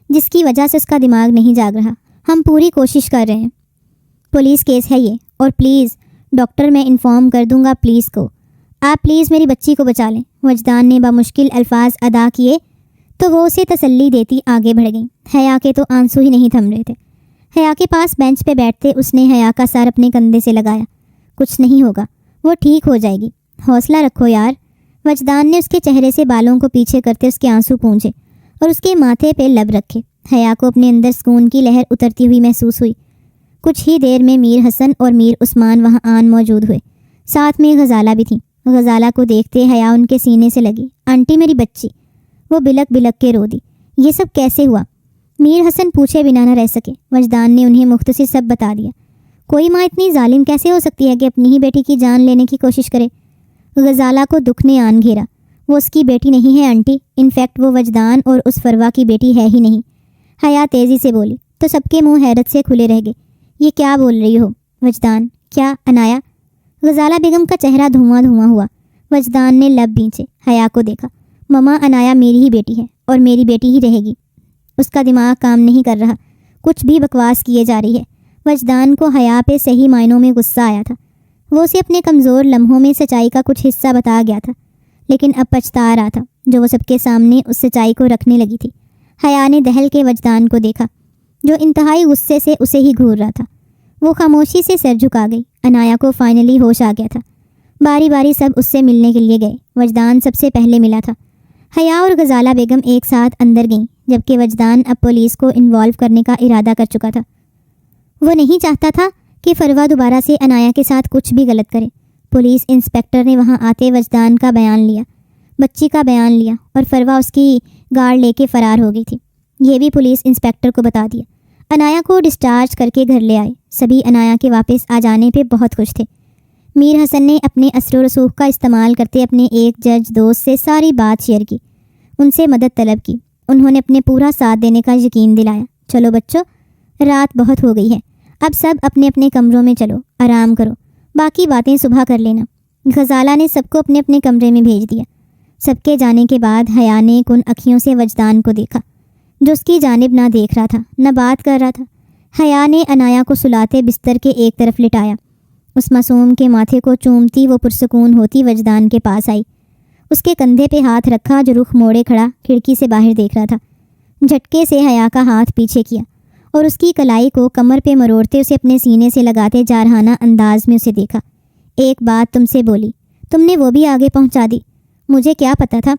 جس کی وجہ سے اس کا دماغ نہیں جاگ رہا۔ ہم پوری کوشش کر رہے ہیں۔ پولیس کیس ہے یہ، اور پلیز ڈاکٹر، میں انفارم کر دوں گا پولیس کو، آپ پلیز میری بچی کو بچا لیں۔ وجدان نے بمشکل الفاظ ادا کیے تو وہ اسے تسلی دیتی آگے بڑھ گئی۔ حیا کے تو آنسو ہی نہیں تھم رہے تھے۔ حیا کے پاس بینچ پہ بیٹھتے اس نے حیا کا سر اپنے کندھے سے لگایا۔ کچھ نہیں ہوگا، وہ ٹھیک ہو جائے گی، حوصلہ رکھو یار۔ وجدان نے اس کے چہرے سے بالوں کو پیچھے کرتے اس کے آنسو پونچھے اور اس کے ماتھے پہ لب رکھے۔ حیا کو اپنے اندر سکون کی لہر اترتی ہوئی محسوس ہوئی۔ کچھ ہی دیر میں میر حسن اور میر عثمان وہاں آن موجود ہوئے، ساتھ میں غزالہ بھی تھیں۔ غزالہ کو دیکھتے حیا ان کے سینے سے لگی۔ آنٹی، میری بچی۔ وہ بلک بلک کے رو دی۔ یہ سب کیسے ہوا؟ میر حسن پوچھے بنا نہ رہ سکے۔ وجدان نے انہیں مختصر سب بتا دیا۔ کوئی ماں اتنی ظالم کیسے ہو سکتی ہے کہ اپنی ہی بیٹی کی جان لینے کی کوشش کرے؟ غزالہ کو دکھ نے آن گھیرا۔ وہ اس کی بیٹی نہیں ہے آنٹی، انفیکٹ وہ وجدان اور اس فروا کی بیٹی ہے ہی نہیں۔ حیا تیزی سے بولی تو سب کے منہ حیرت سے کھلے رہ گئے۔ یہ کیا بول رہی ہو وجدان؟ کیا عنایا؟ غزالہ بیگم کا چہرہ دھواں دھواں ہوا۔ وجدان نے لب بھینچے حیا کو دیکھا۔ مما، عنایا میری ہی بیٹی ہے اور میری بیٹی ہی رہے گی۔ اس کا دماغ کام نہیں کر رہا، کچھ بھی بکواس کیے جا رہی ہے۔ وجدان کو حیا پہ صحیح معنوں میں غصہ آیا تھا۔ وہ اسے اپنے کمزور لمحوں میں سچائی کا کچھ حصہ بتا گیا تھا، لیکن اب پچھتا رہا تھا جو وہ سب کے سامنے اس سچائی کو رکھنے لگی تھی۔ حیا نے دہل کے وجدان کو دیکھا جو انتہائی غصے سے اسے ہی گھور رہا تھا۔ وہ خاموشی سے سر جھکا گئی۔ عنایا کو فائنلی ہوش آ گیا تھا۔ باری باری سب اس سے ملنے کے لیے گئے۔ وجدان سب سے پہلے ملا تھا۔ حیا اور غزالہ بیگم ایک ساتھ اندر گئیں، جبکہ وجدان اب پولیس کو انوالو کرنے کا ارادہ کر چکا تھا۔ وہ نہیں چاہتا تھا کہ فروا دوبارہ سے عنایا کے ساتھ کچھ بھی غلط کرے۔ پولیس انسپکٹر نے وہاں آتے وجدان کا بیان لیا، بچی کا بیان لیا، اور فروا اس کی گارڈ لے کے فرار ہو گئی تھی۔ یہ بھی پولیس انسپکٹر کو بتا دیا۔ عنایا کو ڈسچارج کر کے گھر لے آئے۔ سبھی عنایا کے واپس آ جانے پہ بہت خوش تھے۔ میر حسن نے اپنے اثر و رسوخ کا استعمال کرتے اپنے ایک جج دوست سے ساری بات شیئر کی، ان سے مدد طلب کی۔ انہوں نے اپنے پورا ساتھ دینے کا یقین دلایا۔ چلو بچوں، رات بہت ہو گئی ہے، اب سب اپنے اپنے کمروں میں چلو، آرام کرو، باقی باتیں صبح کر لینا۔ غزالہ نے سب کو اپنے اپنے کمرے میں بھیج دیا۔ سب کے جانے کے بعد حیا نے کن اکھیوں سے وجدان کو دیکھا، جو اس کی جانب نہ دیکھ رہا تھا نہ بات کر رہا تھا۔ حیا نے عنایا کو سلاتے بستر کے ایک طرف لٹایا۔ اس معصوم کے ماتھے کو چومتی وہ پرسکون ہوتی وجدان کے پاس آئی۔ اس کے کندھے پہ ہاتھ رکھا جو رخ موڑے کھڑا کھڑکی سے باہر دیکھ رہا تھا۔ جھٹکے سے حیا کا ہاتھ پیچھے کیا اور اس کی کلائی کو کمر پہ مروڑتے اسے اپنے سینے سے لگاتے جارحانہ انداز میں اسے دیکھا۔ ایک بات تم سے بولی، تم نے وہ بھی آگے پہنچا دی۔ مجھے کیا پتا تھا؟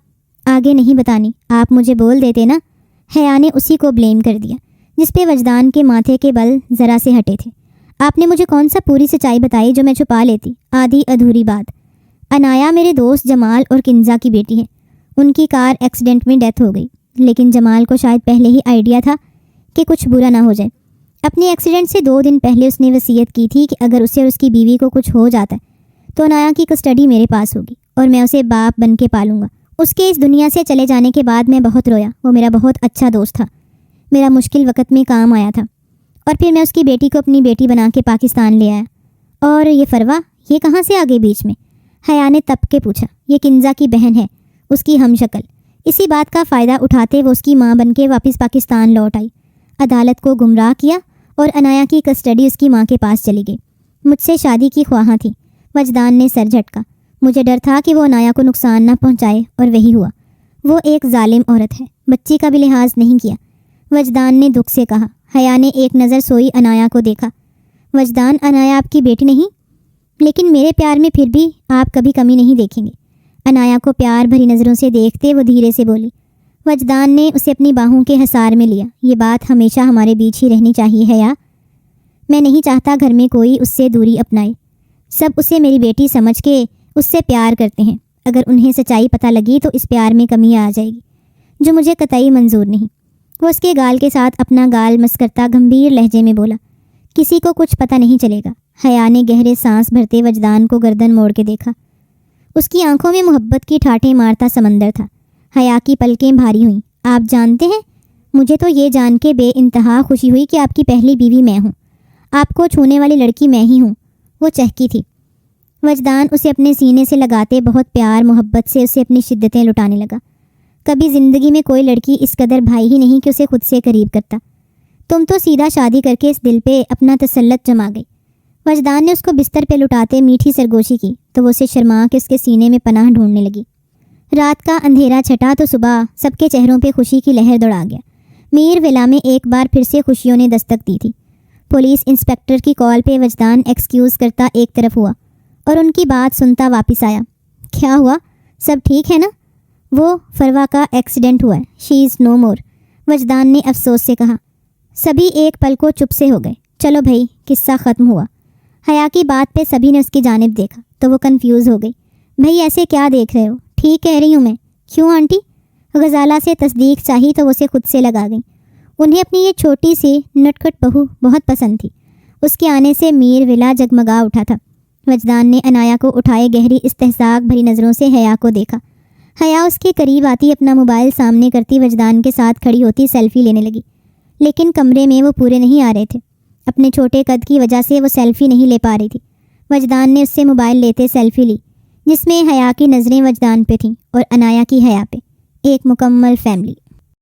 آگے نہیں بتانی، آپ مجھے بول دیتے نا۔ حیا نے اسی کو بلیم کر دیا جس پہ وجدان کے ماتھے کے بل ذرا سے ہٹے تھے۔ آپ نے مجھے کون سا پوری سچائی بتائی جو میں چھپا لیتی؟ آدھی ادھوری بات۔ عنایا میرے دوست جمال اور کنزا کی بیٹی ہے۔ ان کی کار ایکسیڈنٹ میں ڈیتھ ہو گئی، لیکن جمال کو شاید پہلے ہی آئیڈیا تھا کہ کچھ برا نہ ہو جائے۔ اپنے ایکسیڈنٹ سے 2 دن پہلے اس نے وصیت کی تھی کہ اگر اسے اور اس کی بیوی کو کچھ ہو جاتا ہے تو عنایا کی کسٹڈی میرے پاس ہوگی اور میں اسے باپ بن کے پالوں گا۔ اس کے اس دنیا سے چلے جانے کے بعد میں بہت رویا۔ وہ میرا بہت اچھا دوست تھا، میرا مشکل وقت میں کام آیا تھا، اور پھر میں اس کی بیٹی کو اپنی بیٹی بنا کے پاکستان لے آیا۔ اور یہ فروا، یہ کہاں سے آ گئی بیچ میں؟ حیا نے تپ کے پوچھا۔ یہ کنزا کی بہن ہے، اس کی ہم شکل۔ اسی بات کا فائدہ اٹھاتے وہ اس کی ماں بن کے واپس پاکستان لوٹ آئی، عدالت کو گمراہ کیا اور عنایا کی کسٹڈی اس کی ماں کے پاس چلی گئی۔ مجھ سے شادی کی خواہاں تھی۔ وجدان نے سر جھٹکا۔ مجھے ڈر تھا کہ وہ عنایا کو نقصان نہ پہنچائے، اور وہی ہوا۔ وہ ایک ظالم عورت ہے، بچی کا بھی لحاظ نہیں کیا، وجدان نے دکھ سے کہا۔ حیا نے ایک نظر سوئی عنایا کو دیکھا۔ وجدان، عنایا آپ کی بیٹی نہیں، لیکن میرے پیار میں پھر بھی آپ کبھی کمی نہیں دیکھیں گے۔ عنایا کو پیار بھری نظروں سے دیکھتے وہ دھیرے سے بولی۔ وجدان نے اسے اپنی باہوں کے حصار میں لیا۔ یہ بات ہمیشہ ہمارے بیچ ہی رہنی چاہیے حیا۔ میں نہیں چاہتا گھر میں کوئی اس سے دوری اپنائے۔ سب اسے میری بیٹی سمجھ کے اس سے پیار کرتے ہیں۔ اگر انہیں سچائی پتہ لگی تو اس پیار میں کمی آ جائے گی، جو مجھے قطعی منظور نہیں۔ وہ اس کے گال کے ساتھ اپنا گال مس کرتا گمبھیر لہجے میں بولا۔ کسی کو کچھ پتہ نہیں چلے گا، حیا نے گہرے سانس بھرتے وجدان کو گردن موڑ کے دیکھا۔ اس کی آنکھوں میں محبت کی ٹھاٹھیں مارتا سمندر تھا۔ حیا کی پلکیں بھاری ہوئیں۔ آپ جانتے ہیں، مجھے تو یہ جان کے بے انتہا خوشی ہوئی کہ آپ کی پہلی بیوی میں ہوں۔ آپ کو چھونے والی لڑکی میں ہی ہوں۔ وہ چہکی تھی۔ وجدان اسے اپنے سینے سے لگاتے بہت پیار محبت سے اسے اپنی شدتیں لٹانے لگا۔ کبھی زندگی میں کوئی لڑکی اس قدر بھائی ہی نہیں کہ اسے خود سے قریب کرتا۔ تم تو سیدھا شادی کر کے اس دل پہ اپنا تسلط جما گئی۔ وجدان نے اس کو بستر پہ لٹاتے میٹھی سرگوشی کی تو وہ اسے شرما کے اس کے سینے میں پناہ ڈھونڈنے لگی۔ رات کا اندھیرا چھٹا تو صبح سب کے چہروں پہ خوشی کی لہر دوڑا گیا۔ میر ولا میں ایک بار پھر سے خوشیوں نے دستک دی تھی۔ پولیس انسپکٹر کی کال پہ وجدان ایکسکیوز کرتا ایک طرف ہوا اور ان کی بات سنتا واپس آیا۔ کیا ہوا؟ سب ٹھیک ہے نا؟ وہ فروا کا ایکسیڈنٹ ہوا ہے، شی از نو مور، وجدان نے افسوس سے کہا۔ سبھی ایک پل کو چپ سے ہو گئے۔ چلو بھائی، قصہ ختم ہوا۔ حیا کی بات پہ سبھی نے اس کی جانب دیکھا تو وہ کنفیوز ہو گئی۔ بھائی ایسے کیا دیکھ رہے ہو؟ ٹھیک کہہ رہی ہوں میں۔ کیوں آنٹی؟ غزالہ سے تصدیق چاہی تو وہ اسے خود سے لگا گئی۔ انہیں اپنی یہ چھوٹی سی نٹکھٹ بہو بہت پسند تھی۔ اس کے آنے سے میر ولا جگمگا اٹھا تھا۔ وجدان نے عنایا کو اٹھائے گہری استحقاق بھری نظروں سے حیا کو دیکھا۔ حیا اس کے قریب آتی اپنا موبائل سامنے کرتی وجدان کے ساتھ کھڑی ہوتی سیلفی لینے لگی، لیکن کمرے میں وہ پورے نہیں آ رہے تھے۔ اپنے چھوٹے قد کی وجہ سے وہ سیلفی نہیں لے پا رہی تھی۔ وجدان نے اس سے موبائل لیتے سیلفی لی جس میں حیا کی نظریں وجدان پہ تھیں اور عنایا کی حیا پہ۔ ایک مکمل فیملی۔